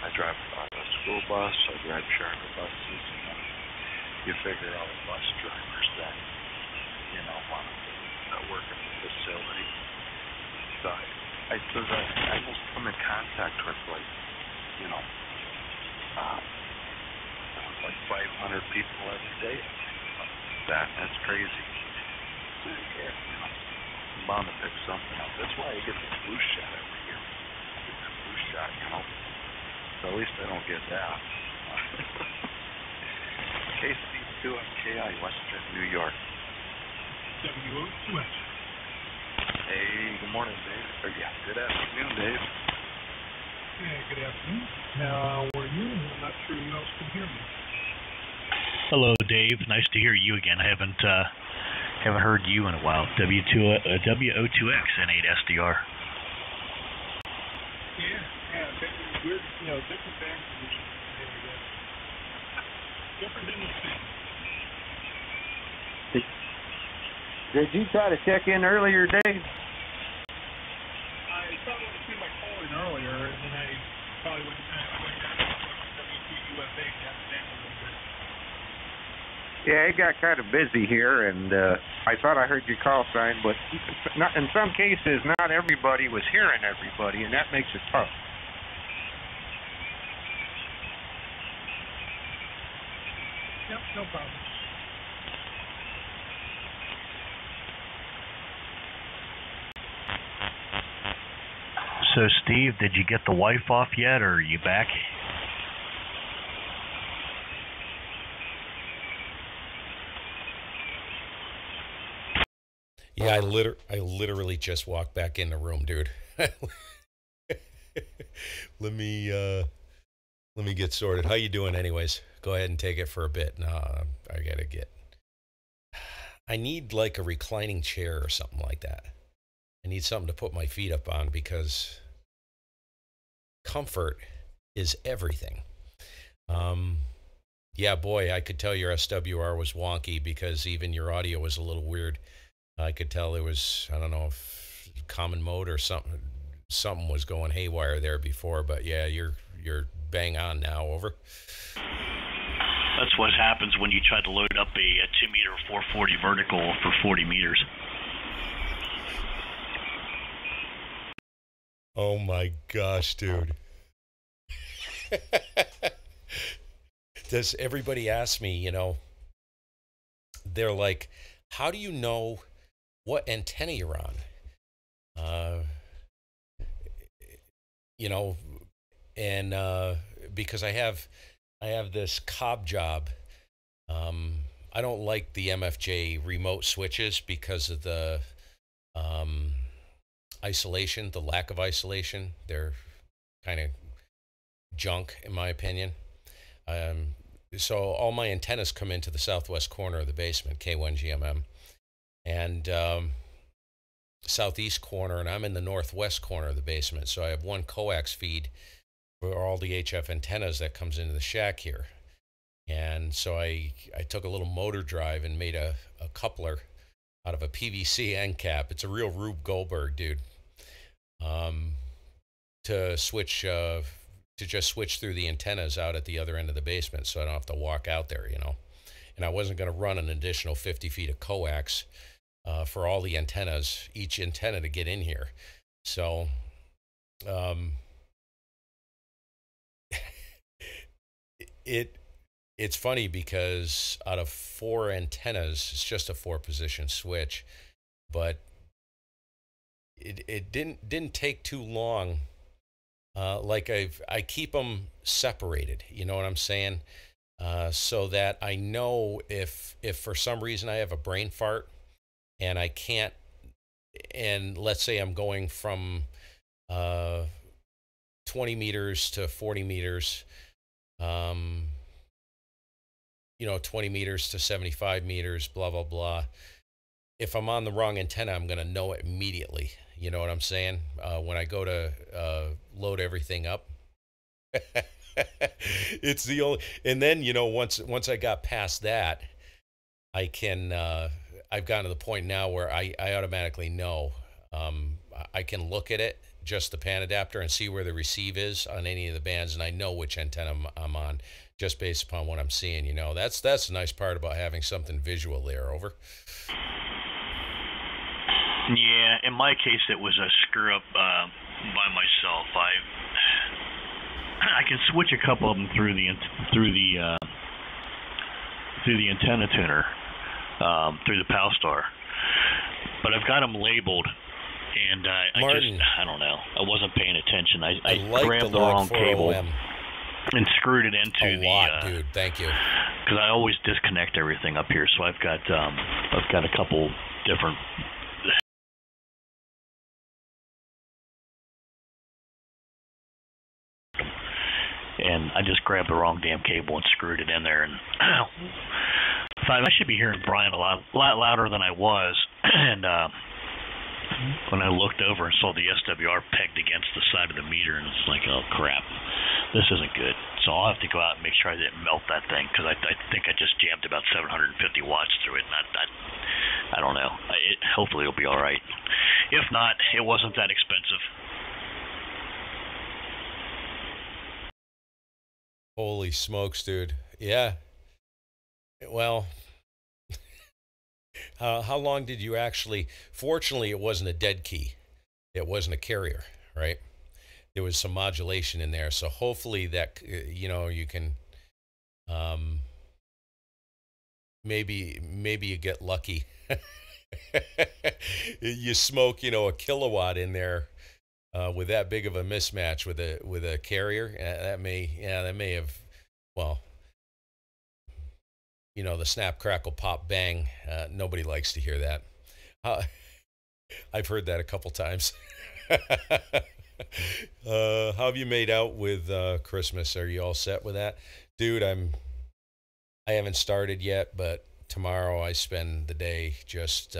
I drive a school bus, I drive charter buses, and you figure all the bus drivers that want to work at the facility. So I just come in contact with like 500 people every day. That's crazy. So, I'm bound to pick something up. That's why I get the flu shot every year. I get the flu shot, So at least I don't get that. KC2MKI, Western New York. WO2X. Hey, good morning, Dave. Good afternoon, Dave. Hey, good afternoon. How are you? I'm not sure who else can hear me. Hello, Dave. Nice to hear you again. I haven't heard you in a while. WO2X N8 SDR. Yeah. We're different band positions. Different in the same. Did you try to check in earlier, Dave? I thought I see my call in earlier, and then I probably went down to WTUFA to have the name a little bit. Yeah, it got kind of busy here, and I thought I heard your call sign, but not, in some cases, not everybody was hearing everybody, and that makes it tough. Yep, no problem. So, Steve, did you get the wife off yet, or are you back? Yeah, I literally just walked back in the room, dude. Let me get sorted. How you doing, anyways? Go ahead and take it for a bit. No, I need like a reclining chair or something like that. I need something to put my feet up on because comfort is everything. Yeah, boy, I could tell your SWR was wonky because even your audio was a little weird. I could tell it was, I don't know if common mode or something was going haywire there before, but yeah, you're bang on now. Over. That's what happens when you try to load up a 2-meter 440 vertical for 40 meters. Oh my gosh, dude. Does everybody ask me, they're like, how do you know what antenna you're on? And because I have this cob job. I don't like the MFJ remote switches because of the isolation, the lack of isolation. They're kind of junk, in my opinion. So all my antennas come into the southwest corner of the basement, K1GMM, and southeast corner, and I'm in the northwest corner of the basement. So I have one coax feed for all the HF antennas that comes into the shack here. And so I took a little motor drive and made a coupler out of a PVC end cap. It's a real Rube Goldberg, dude. To just switch through the antennas out at the other end of the basement, so I don't have to walk out there, And I wasn't going to run an additional 50 feet of coax for all the antennas, each antenna to get in here. So, it's funny because out of 4 antennas, it's just a 4-position switch, but it didn't take too long I keep them separated. You know what I'm saying? So that I know if for some reason I have a brain fart and I can't, and let's say I'm going from 20 meters to 40 meters, 20 meters to 75 meters, blah, blah, blah. If I'm on the wrong antenna, I'm going to know it immediately. You know what I'm saying? When I go to load everything up. It's the only, and then, once I got past that, I can, I've gotten to the point now where I automatically know. I can look at it, just the pan adapter, and see where the receive is on any of the bands, and I know which antenna I'm on just based upon what I'm seeing. That's the nice part about having something visual there. Over. Yeah, in my case, it was a screw up by myself. I can switch a couple of them through the antenna tuner, through the Palstar, but I've got them labeled, and I don't know. I wasn't paying attention. I like grabbed the wrong cable and screwed it into dude. Thank you. Because I always disconnect everything up here, so I've got a couple different. And I just grabbed the wrong damn cable and screwed it in there, and I should be hearing Brian a lot louder than I was. And when I looked over and saw the SWR pegged against the side of the meter, and it's like, oh crap, this isn't good. So I'll have to go out and make sure I didn't melt that thing, because I think I just jammed about 750 watts through it, and I don't know. Hopefully it'll be all right. If not, it wasn't that expensive. Holy smokes, dude. Yeah. Well, how long did you actually... Fortunately, it wasn't a dead key. It wasn't a carrier, right? There was some modulation in there. So hopefully that, you can... maybe you get lucky. You smoke, a kilowatt in there. With that big of a mismatch with a carrier, that may have, the snap, crackle, pop, bang. Nobody likes to hear that. I've heard that a couple times. How have you made out with Christmas? Are you all set with that, dude? I haven't started yet, but tomorrow I spend the day just.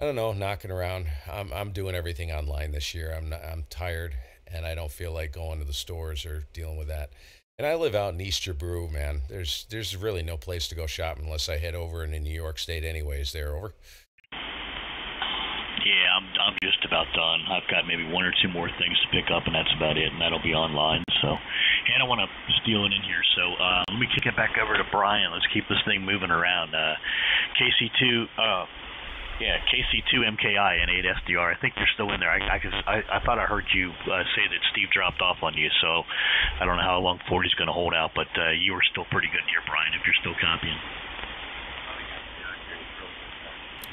I don't know, knocking around. I'm doing everything online this year. I'm tired, and I don't feel like going to the stores or dealing with that. And I live out in Easter Brew, man. There's really no place to go shopping unless I head over into New York State anyways. There, over. Yeah, I'm just about done. I've got maybe one or two more things to pick up, and that's about it, and that'll be online. So, and I want to steal it in here. So let me kick it back over to Brian. Let's keep this thing moving around. KC2... Yeah, KC2 MKI and 8 SDR. I think you're still in there. I thought I heard you say that Steve dropped off on you, so I don't know how long 40's going to hold out, but you were still pretty good here, Brian, if you're still copying.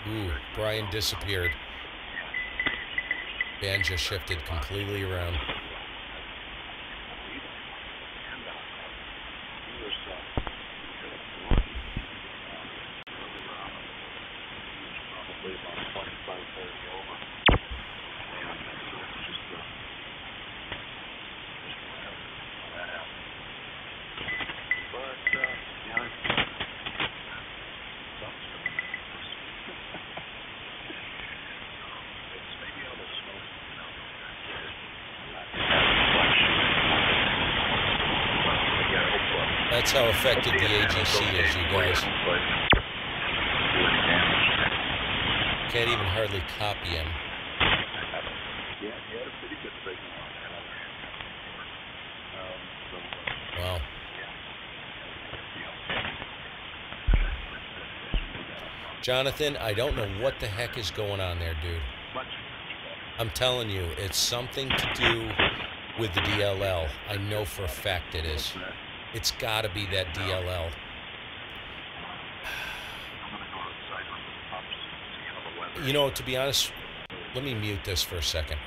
Ooh, Brian disappeared. Band just shifted completely around. That's how effective the AGC is, you guys. Can't even hardly copy him. Wow. Jonathan, I don't know what the heck is going on there, dude. I'm telling you, it's something to do with the DLL. I know for a fact it is. It's got to be that DLL. To be honest, let me mute this for a second.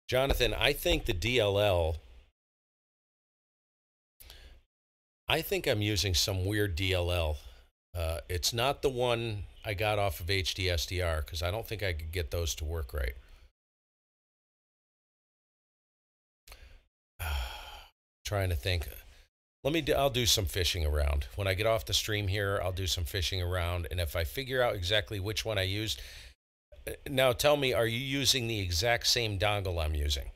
Jonathan, I think the DLL, I think I'm using some weird DLL. It's not the one I got off of HDSDR because I don't think I could get those to work right. Trying to think. I'll do some fishing around. When I get off the stream here, I'll do some fishing around. And if I figure out exactly which one I used, now tell me, are you using the exact same dongle I'm using?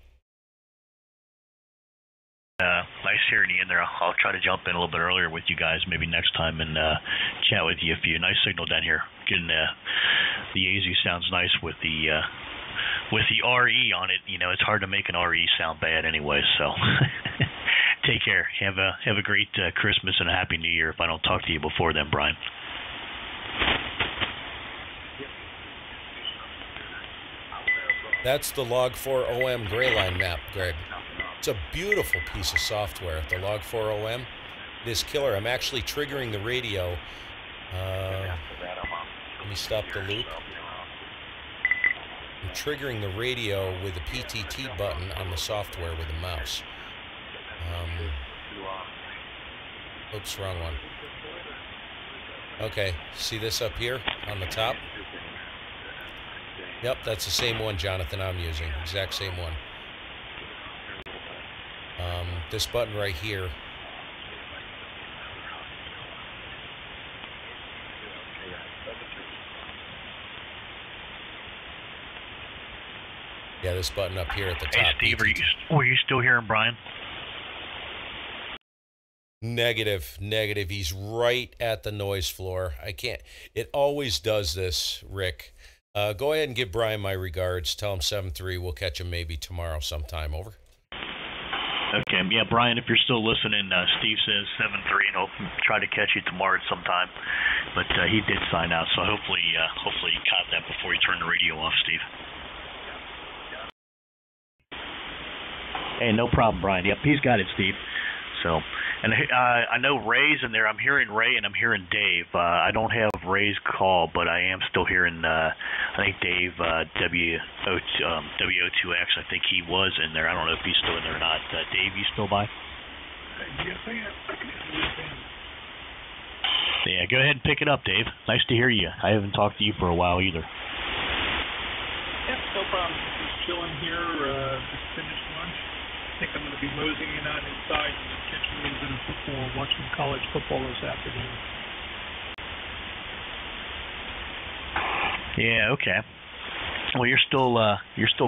Nice hearing you in there. I'll try to jump in a little bit earlier with you guys maybe next time and chat with you. Nice signal down here. Getting the AZ sounds nice with the RE on it. You know, it's hard to make an RE sound bad anyway. So take care. Have a great Christmas and a Happy New Year. If I don't talk to you before then, Brian. That's the Log4OM Greyline map, Greg. It's a beautiful piece of software, the Log4OM. It is killer. I'm actually triggering the radio. Let me stop the loop. I'm triggering the radio with the PTT button on the software with the mouse. Oops, wrong one. Okay, see this up here on the top? Yep, that's the same one, Jonathan, I'm using. Exact same one. This button right here. Yeah, this button up here at the top. Hey, Steve, were you still hearing Brian? Negative. He's right at the noise floor. I can't. It always does this, Rick. Go ahead and give Brian my regards. Tell him 7-3. We'll catch him maybe tomorrow sometime. Over. Okay. Yeah, Brian, if you're still listening, Steve says 7-3, and he'll try to catch you tomorrow at some time. But he did sign out, so hopefully you caught that before you turned the radio off, Steve. Hey, no problem, Brian. Yep, he's got it, Steve. So, and I know Ray's in there. I'm hearing Ray and I'm hearing Dave. I don't have Ray's call, but I am still hearing, I think Dave, WO2X, I think he was in there. I don't know if he's still in there or not. Dave, you still by? Yes, I am. Yeah, go ahead and pick it up, Dave. Nice to hear you. I haven't talked to you for a while either. Yep, no problem. Just chilling here, just finished lunch. I think I'm going to be moseying in on inside and catching a little bit of football, watching college football this afternoon. Yeah, okay. Well, you're still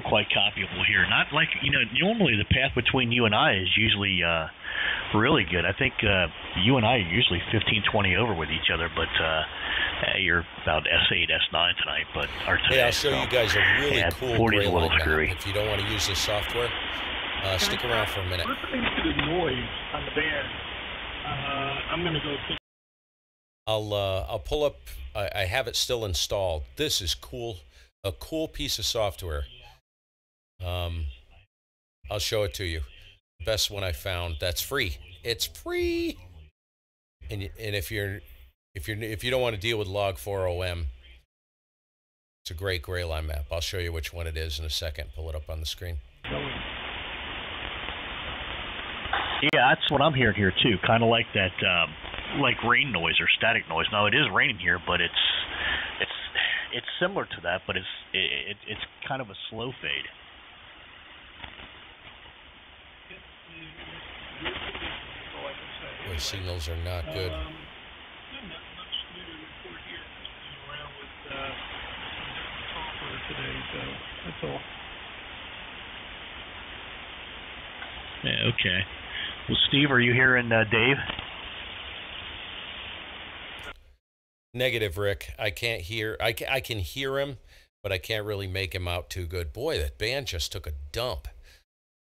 quite copyable here. Not like, normally the path between you and I is usually really good. I think you and I are usually 15-20 over with each other, but you're about S8, S9 tonight. But today, I'll show you guys a really cool Greyline map. If you don't want to use this software, stick around for a minute. Listening to the noise on the band, I'm going to go pick. I'll pull up. I have it still installed. This is cool. A cool piece of software. I'll show it to you. Best one I found. That's free. It's free. And if you don't want to deal with Log4OM, it's a great Greyline map. I'll show you which one it is in a second. Pull it up on the screen. Yeah, that's what I'm hearing here too. Kind of like that, like rain noise or static noise. Now it is raining here, but it's similar to that, but it's kind of a slow fade. The signals are not good. Today, so that's all. Yeah, okay. Well, Steve, are you hearing Dave? Negative, Rick. I can't hear. I can hear him, but I can't really make him out too good. Boy, that band just took a dump.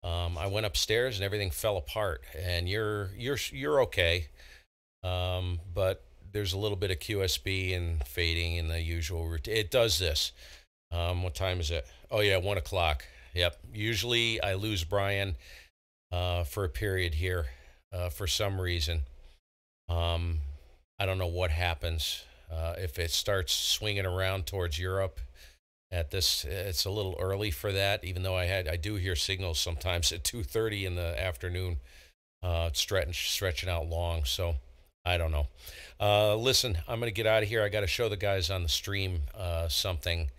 I went upstairs and everything fell apart. And you're okay, but there's a little bit of QSB and fading in the usual routine. It does this. What time is it? Oh yeah, 1 o'clock. Yep. Usually I lose Brian for a period here for some reason. I don't know what happens. If it starts swinging around towards Europe, at this. It's a little early for that, even though I do hear signals sometimes at 2:30 in the afternoon, stretching out long. So I don't know. Listen, I'm going to get out of here. I got to show the guys on the stream something.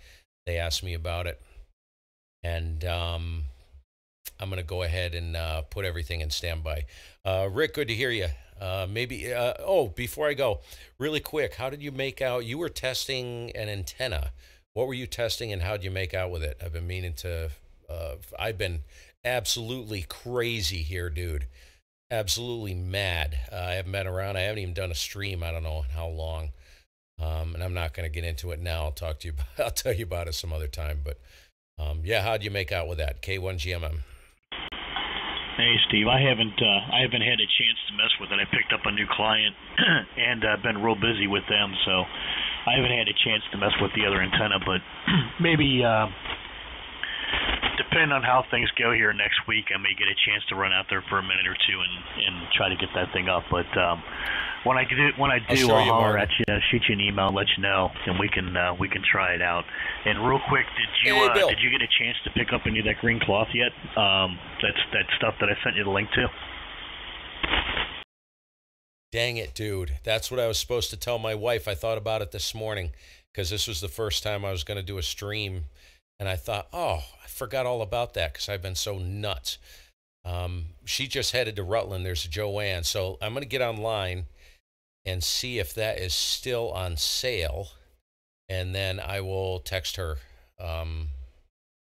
They asked me about it, and I'm going to go ahead and put everything in standby. Rick, good to hear you. Before I go, really quick, how did you make out? You were testing an antenna. What were you testing, and how did you make out with it? I've been meaning to. I've been absolutely crazy here, dude. Absolutely mad. I haven't been around. I haven't even done a stream. I don't know how long. And I'm not going to get into it now. I'll talk to you. I'll tell you about it some other time. But how'd you make out with that K1GMM? Hey Steve, I haven't had a chance to mess with it. I picked up a new client and been real busy with them, so I haven't had a chance to mess with the other antenna. But maybe depending on how things go here next week, I may get a chance to run out there for a minute or two and try to get that thing up. But when I do, I'll holler at you, shoot you an email, let you know, and we can try it out. And real quick, did you get a chance to pick up any of that green cloth yet? That stuff that I sent you the link to. Dang it, dude! That's what I was supposed to tell my wife. I thought about it this morning because this was the first time I was going to do a stream, and I thought, oh, I forgot all about that because I've been so nuts. She just headed to Rutland. There's a Joanne, so I'm going to get online and see if that is still on sale, and then I will text her.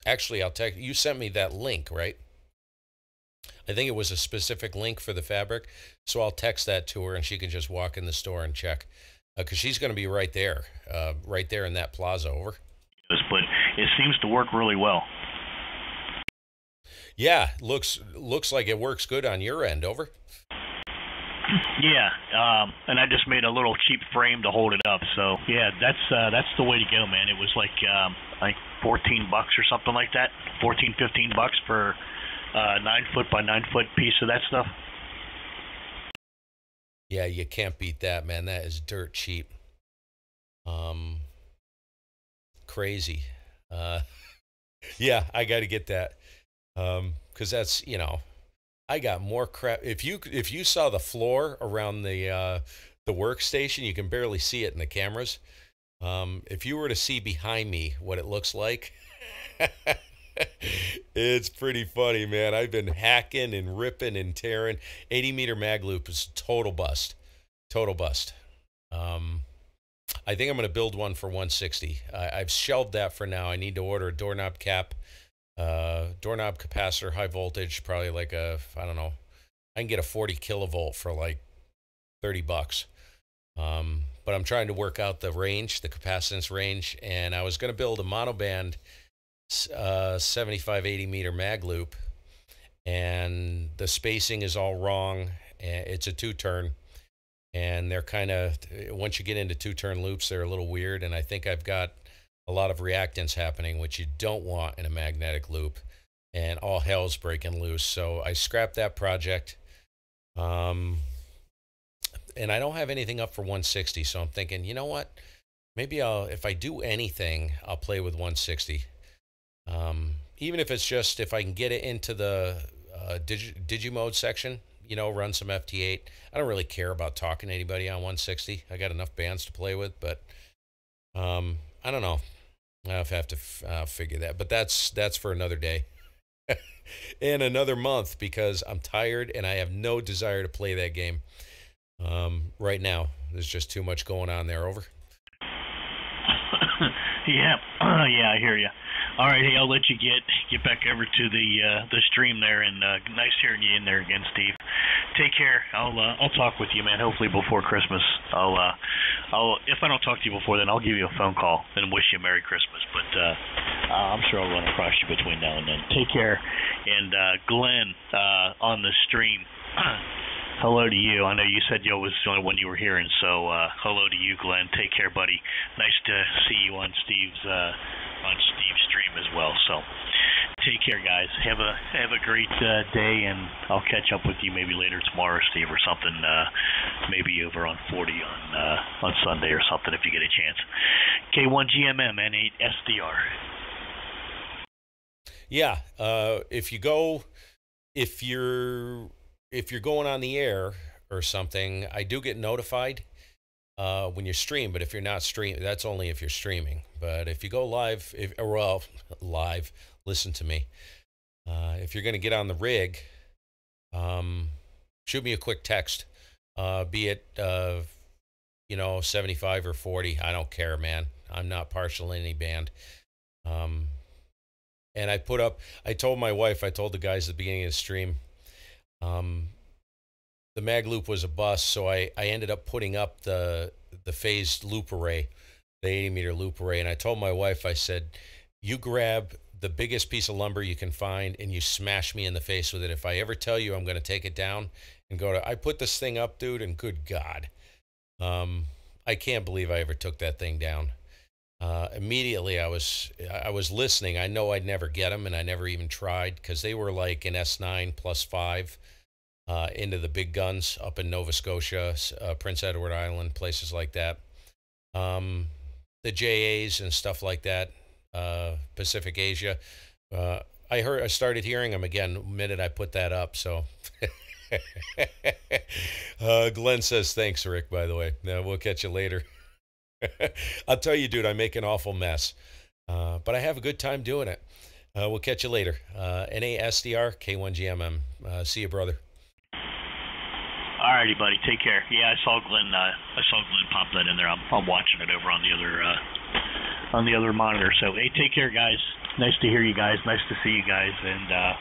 Actually, I'll text you. Sent me that link, right? I think it was a specific link for the fabric, so I'll text that to her, and she can just walk in the store and check, because she's going to be right there in that plaza. Over. But it seems to work really well. Yeah, looks like it works good on your end. Over. Yeah, and I just made a little cheap frame to hold it up. So yeah, that's the way to go, man. It was like $14 or something like that, $15 for 9-foot by 9-foot piece of that stuff. Yeah, you can't beat that, man. That is dirt cheap. Crazy. Yeah, I got to get that. 'Cause that's, I got more crap. If you saw the floor around the workstation, you can barely see it in the cameras. If you were to see behind me what it looks like, it's pretty funny, man. I've been hacking and ripping and tearing. 80-meter mag loop is total bust. I think I'm going to build one for 160. I've shelved that for now. I need to order a doorknob cap. Doorknob capacitor, high voltage, probably like I can get a 40 kilovolt for like $30. But I'm trying to work out the range, the capacitance range, and I was going to build a monoband 75-80 meter mag loop, and the spacing is all wrong. It's a 2-turn, and they're kind of, once you get into 2-turn loops, they're a little weird, and I think I've got a lot of reactance happening, which you don't want in a magnetic loop, and all hell's breaking loose. So I scrapped that project. And I don't have anything up for 160, so I'm thinking, you know what? Maybe if I do anything, I'll play with 160. Even if it's just, if I can get it into the Digimode section, run some FT8. I don't really care about talking to anybody on 160. I got enough bands to play with, but I don't know. I'll have to figure that, but that's for another day and another month, because I'm tired and I have no desire to play that game right now. There's just too much going on there. Over. Yeah, I hear you. All right, hey, I'll let you get back over to the stream there, and nice hearing you in there again, Steve. Take care. I'll talk with you, man. Hopefully before Christmas. I'll if I don't talk to you before then, I'll give you a phone call and wish you a Merry Christmas. But I'm sure I'll run across you between now and then. Take care. And Glenn on the stream. Hello to you. I know you said you was the only one you were hearing, so hello to you, Glenn. Take care, buddy. Nice to see you on Steve's stream as well. So Take care, guys. Have a great day, and I'll catch up with you maybe later tomorrow, Steve, or something. Maybe over on 40 on Sunday or something if you get a chance. K1GMM N8 SDR. Yeah, if you're going on the air or something, I do get notified when you stream. But if you're not streaming, that's only if you're streaming. But if you go live, live, listen to me. If you're going to get on the rig, shoot me a quick text. Be it 75 or 40. I don't care, man. I'm not partial to any band. And I told my wife, I told the guys at the beginning of the stream, the mag loop was a bust, so I ended up putting up the phased loop array, the 80-meter loop array. And I told my wife, I said, you grab the biggest piece of lumber you can find and you smash me in the face with it. If I ever tell you I'm going to take it down and I put this thing up, dude, and good God. I can't believe I ever took that thing down. Immediately I was listening. I know I'd never get them, and I never even tried because they were like an S9 +5 into the big guns up in Nova Scotia, Prince Edward Island, places like that. The JAs and stuff like that, Pacific Asia. I started hearing them again the minute I put that up. So Glenn says, thanks, Rick, by the way. We'll catch you later. I'll tell you, dude, I make an awful mess. But I have a good time doing it. We'll catch you later. NASDR, K1GMM. See you, brother. Alrighty, buddy. Take care. Yeah, I saw Glenn pop that in there. I'm watching it over on the other monitor. So, hey, take care, guys. Nice to hear you guys. Nice to see you guys, and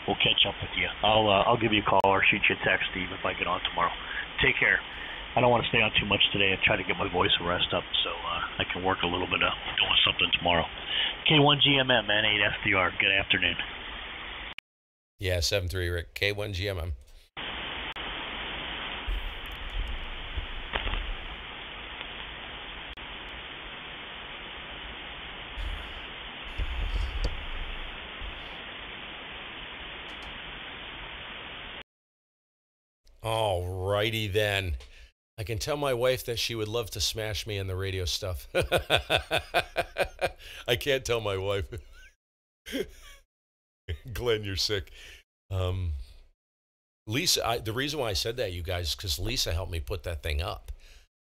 we'll catch up with you. I'll give you a call or shoot you a text, Steve, if I get on tomorrow. Take care. I don't want to stay on too much today and try to get my voice a rest up so I can work a little bit of doing something tomorrow. K1GMM, N8 SDR. Good afternoon. Yeah, 7-3, Rick. K1GMM. All righty then. I can tell my wife that she would love to smash me in the radio stuff. I can't tell my wife. Glenn, you're sick. Lisa, the reason why I said that, you guys, is because Lisa helped me put that thing up.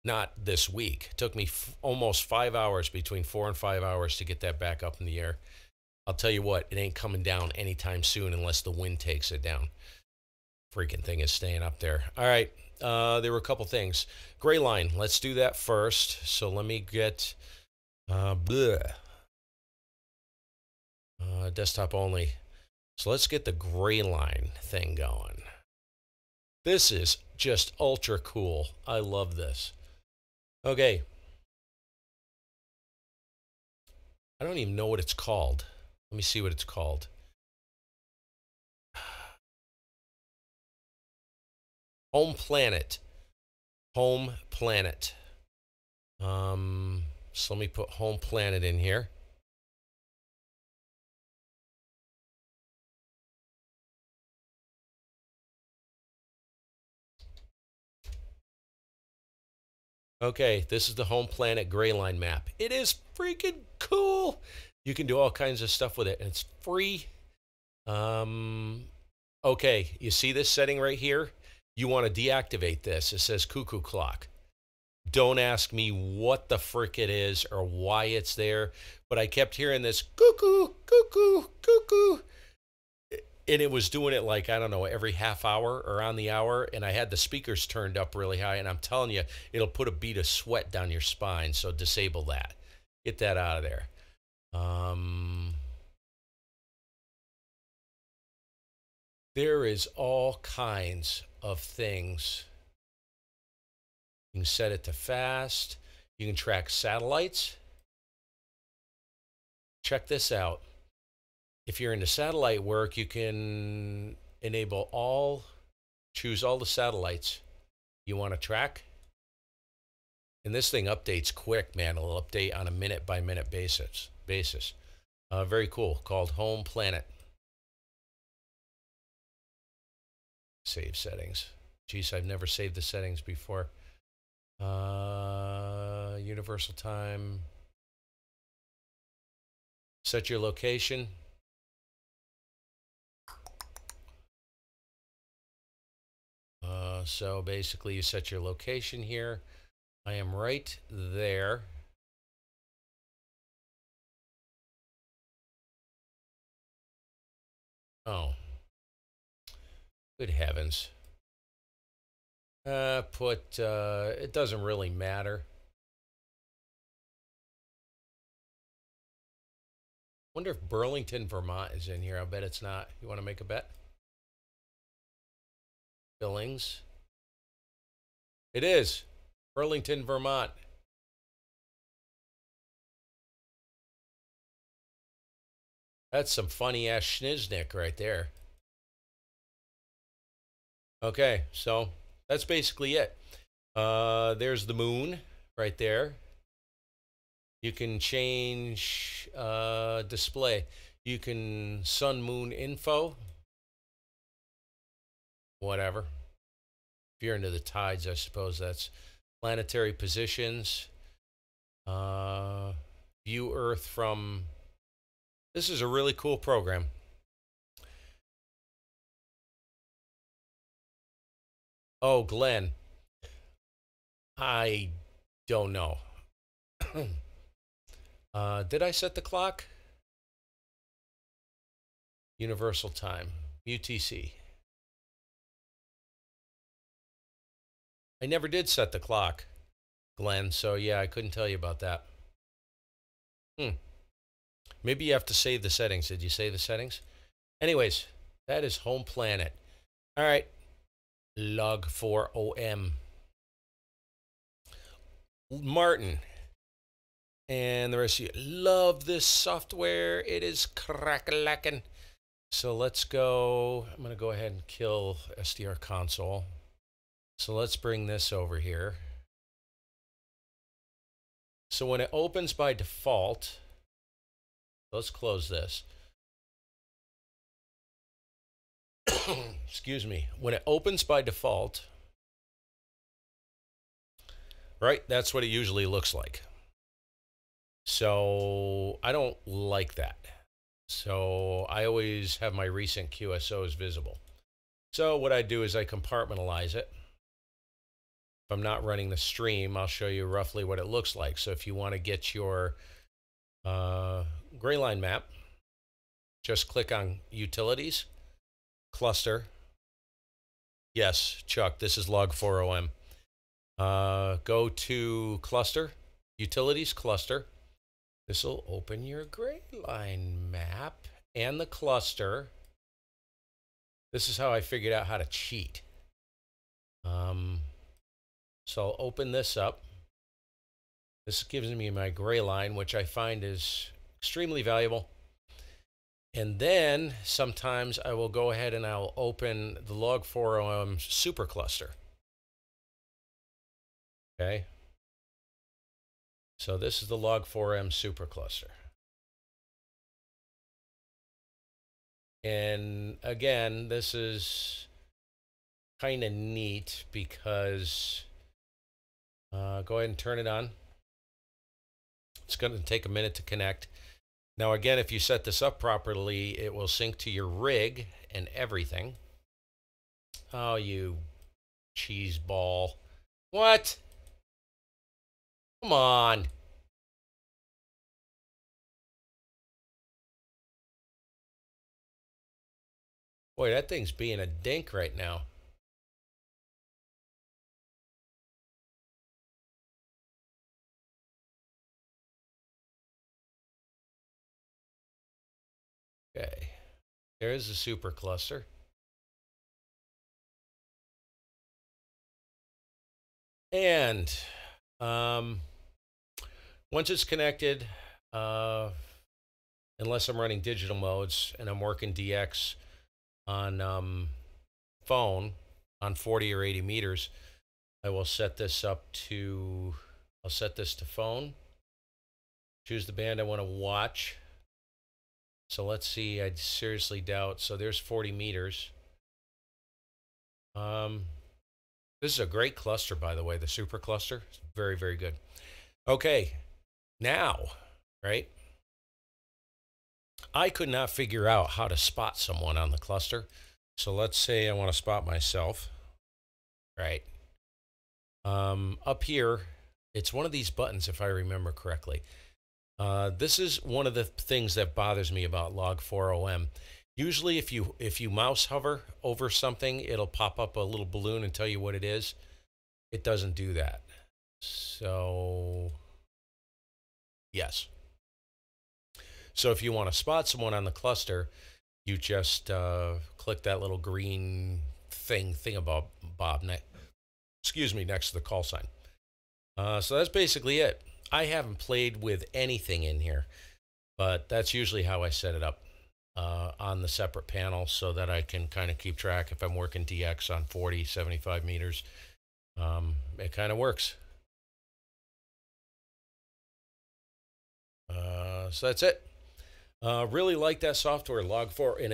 Not this week. It took me almost 5 hours, between 4 and 5 hours, to get that back up in the air. I'll tell you what, it ain't coming down anytime soon unless the wind takes it down. Freaking thing is staying up there. All right. There were a couple things. Gray line. Let's do that first. So let me get desktop only. So let's get the gray line thing going. This is just ultra cool. I love this. Okay. I don't even know what it's called. Let me see what it's called. Home Planet. Home Planet. So let me put Home Planet in here. Okay, this is the Home Planet gray line map. It is freaking cool. You can do all kinds of stuff with it, and it's free. Okay, you see this setting right here? You want to deactivate this. It says cuckoo clock. Don't ask me what the frick it is or why it's there, but I kept hearing this cuckoo, cuckoo, cuckoo. And it was doing it like, I don't know, every half hour or on the hour, and I had the speakers turned up really high, and I'm telling you, it'll put a bead of sweat down your spine, so disable that. Get that out of there. There is all kinds of things. You can set it to fast. You can track satellites. Check this out. If you're into satellite work, you can choose all the satellites you want to track. And this thing updates quick, man. It'll update on a minute-by-minute basis. Very cool. Called Home Planet. Save settings. Geez, I've never saved the settings before. Universal time. Set your location. So basically you set your location here. I am right there. Oh. Good heavens. It doesn't really matter. Wonder if Burlington, Vermont is in here. I bet it's not. You want to make a bet? Billings. It is. Burlington, Vermont. That's some funny ass schniznick right there. Okay, so that's basically it. There's the moon right there. You can change display. You can sun moon info. Whatever. If you're into the tides, I suppose that's planetary positions. View Earth from. This is a really cool program. Oh, Glenn. I don't know. Did I set the clock? Universal time. UTC. I never did set the clock, Glenn, so yeah, I couldn't tell you about that. Maybe you have to save the settings. Did you save the settings? Anyways, that is home planet. All right. Log 4OM. Martin and the rest of you love this software. It is crack-a-lackin'. So let's go. I'm going to go ahead and kill SDR console. So let's bring this over here. So when it opens by default, let's close this. Excuse me. When it opens by default, right, that's what it usually looks like. So I don't like that. So I always have my recent QSOs visible. So what I do is I compartmentalize it. If I'm not running the stream, I'll show you roughly what it looks like. So if you want to get your gray line map, just click on Utilities, Cluster. Yes, Chuck, this is log 4OM. Go to Cluster, Utilities, Cluster. This will open your gray line map and the cluster. This is how I figured out how to cheat. So I'll open this up. This gives me my gray line, which I find is extremely valuable. And then sometimes I will go ahead and I'll open the log 4OM supercluster. Okay. So this is the log 4M supercluster. And again, this is kind of neat because go ahead and turn it on. It's going to take a minute to connect. Now, again, if you set this up properly, it will sync to your rig and everything. Oh, you cheese ball. What? Come on. Boy, that thing's being a dink right now. Okay. There's the supercluster. And once it's connected, unless I'm running digital modes and I'm working DX on phone on 40 or 80 meters, I will set this up to, I'll set this to phone, choose the band I want to watch. So let's see, I seriously doubt. So there's 40 meters. This is a great cluster, by the way, the super cluster. It's very, very good. Okay, now, right? I could not figure out how to spot someone on the cluster. So let's say I want to spot myself, right? Up here, it's one of these buttons, if I remember correctly. This is one of the things that bothers me about Log4OM. Usually if you mouse hover over something, it'll pop up a little balloon and tell you what it is. It doesn't do that. So, yes. So if you want to spot someone on the cluster, you just click that little green thingamabob next to the call sign. So that's basically it. I haven't played with anything in here, but that's usually how I set it up on the separate panel so that I can kind of keep track if I'm working DX on 40, 75 meters. It kind of works. So that's it. Really like that software, Log4, and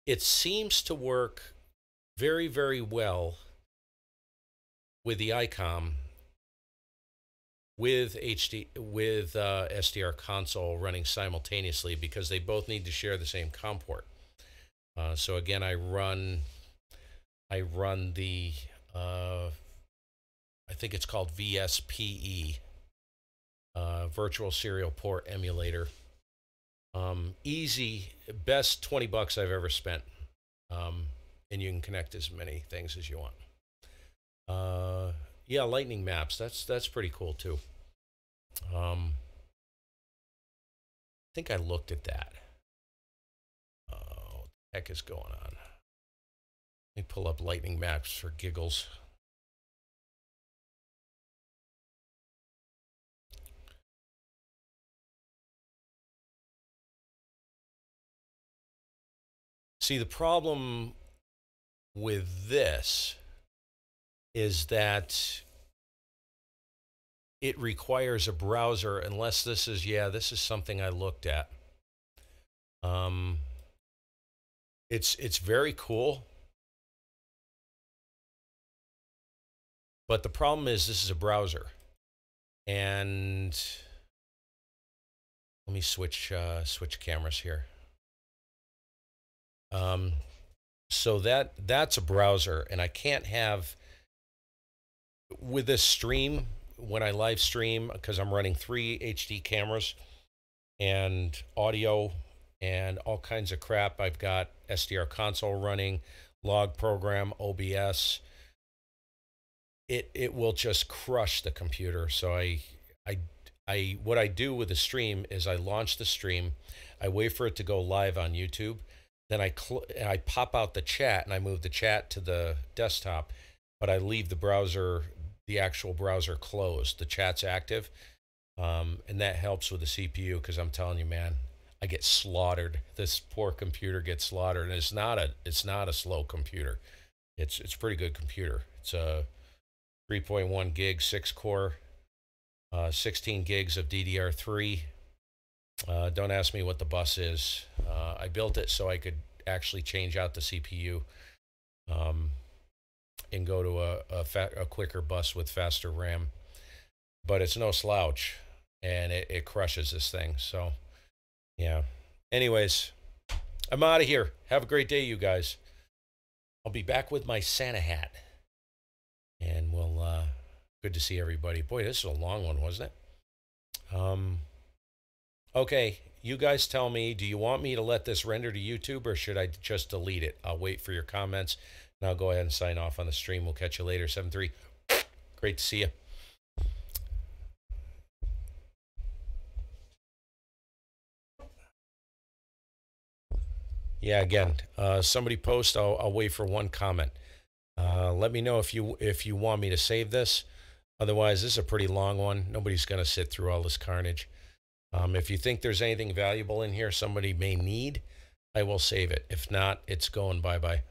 it seems to work very, very well with the ICOM with SDR console running simultaneously because they both need to share the same COM port. So again, I run the I think it's called VSPE, Virtual Serial Port Emulator. Easy, best $20 I've ever spent. And you can connect as many things as you want. Yeah, lightning maps. That's pretty cool too. I think I looked at that. What the heck is going on? Let me pull up lightning maps for giggles. See, the problem with this is that it requires a browser unless this is something I looked at. It's very cool. But the problem is this is a browser. And let me switch cameras here. So that's a browser, and I can't have with this stream when I live stream because I'm running 3 HD cameras and audio and all kinds of crap. I've got SDR console running, log program, OBS. It will just crush the computer. So what I do with the stream is I launch the stream, I wait for it to go live on YouTube. Then I pop out the chat and I move the chat to the desktop, but I leave the browser, the actual browser closed. The chat's active, and that helps with the CPU because I'm telling you, man, I get slaughtered. This poor computer gets slaughtered, and it's not a slow computer. It's a pretty good computer. It's a 3.1 gig, 6-core, 16 gigs of DDR3. Don't ask me what the bus is. I built it so I could actually change out the CPU and go to a quicker bus with faster RAM. But it's no slouch, and it crushes this thing. So, yeah. Anyways, I'm out of here. Have a great day, you guys. I'll be back with my Santa hat. And good to see everybody. Boy, this is a long one, wasn't it? Okay, you guys tell me, do you want me to let this render to YouTube or should I just delete it? I'll wait for your comments and I'll go ahead and sign off on the stream. We'll catch you later. 7-3. Great to see you. Yeah, again, somebody post, I'll wait for one comment. Let me know if you want me to save this. Otherwise, this is a pretty long one. Nobody's going to sit through all this carnage. If you think there's anything valuable in here somebody may need, I will save it. If not, it's going bye-bye.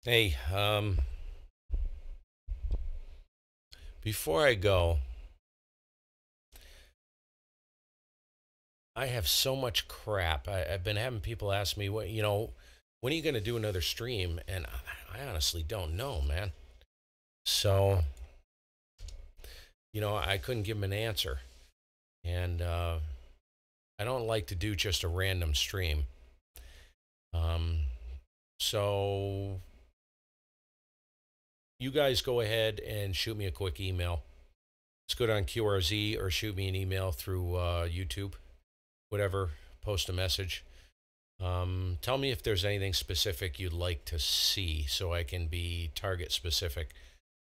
Hey, before I go, I have so much crap. I've been having people ask me, when are you going to do another stream? And I honestly don't know, man. So, I couldn't give them an answer. And I don't like to do just a random stream. So you guys go ahead and shoot me a quick email. It's good on QRZ, or shoot me an email through YouTube, whatever, post a message. Tell me if there's anything specific you'd like to see so I can be target specific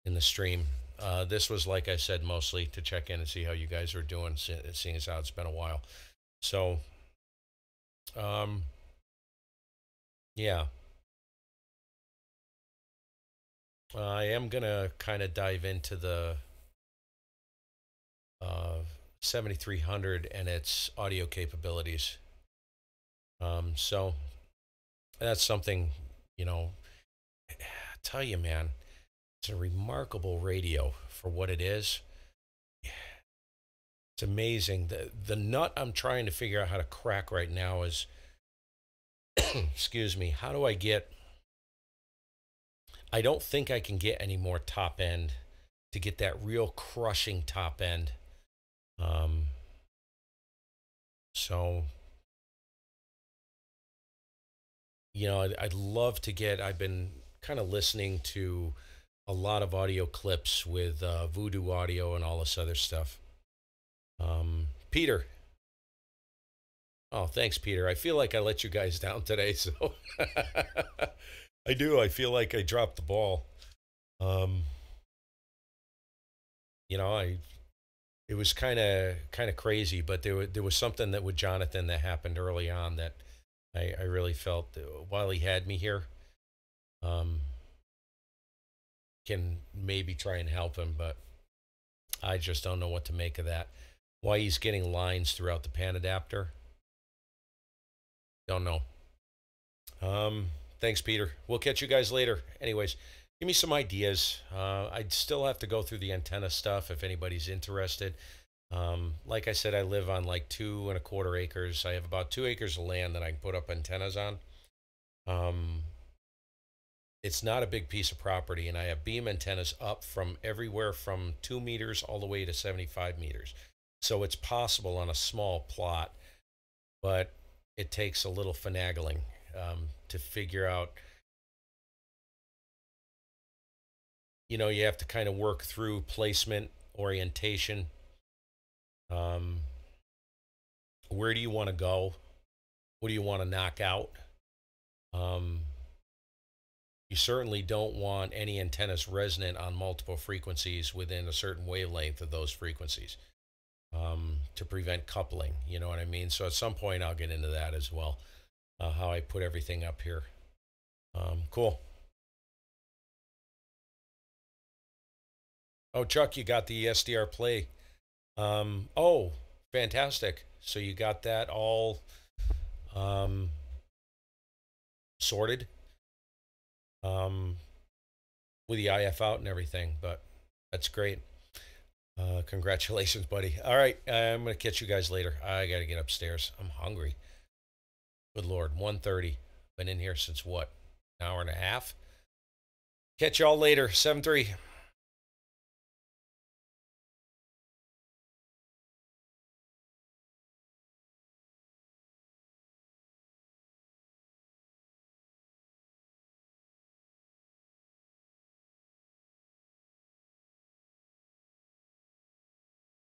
in the stream. This was, like I said, mostly to check in and see how you guys are doing, seeing as how it's been a while. So, yeah. I am going to kind of dive into the 7300 and its audio capabilities. So that's something, I tell you, man, it's a remarkable radio for what it is. It's amazing. The nut I'm trying to figure out how to crack right now is, excuse me, how do I don't think I can get any more top end to get that real crushing top end. So, I'd love to I've been kind of listening to a lot of audio clips with Voodoo Audio and all this other stuff. Peter. Oh, thanks, Peter. I feel like I let you guys down today, so I do. I feel like I dropped the ball. It was kind of crazy, but there was something that with Jonathan that happened early on that I really felt while he had me here, can maybe try and help him, but I just don't know what to make of that. Why he's getting lines throughout the pan adapter, don't know. Thanks, Peter. We'll catch you guys later. Anyways, give me some ideas. I'd still have to go through the antenna stuff if anybody's interested. Like I said, I live on like 2.25 acres. I have about 2 acres of land that I can put up antennas on. It's not a big piece of property, and I have beam antennas up from everywhere from 2 meters all the way to 75 meters. So it's possible on a small plot, but it takes a little finagling to figure out. You have to kind of work through placement, orientation. Where do you want to go? What do you want to knock out? You certainly don't want any antennas resonant on multiple frequencies within a certain wavelength of those frequencies, to prevent coupling. You know what I mean? So at some point I'll get into that as well, how I put everything up here. Cool. Oh, Chuck, you got the SDR play. Oh, fantastic. So you got that all sorted with the IF out and everything, but that's great. Congratulations, buddy. All right, I'm going to catch you guys later. I got to get upstairs. I'm hungry. Good Lord, 1:30. Been in here since what, an hour and a half? Catch y'all later, 7-3.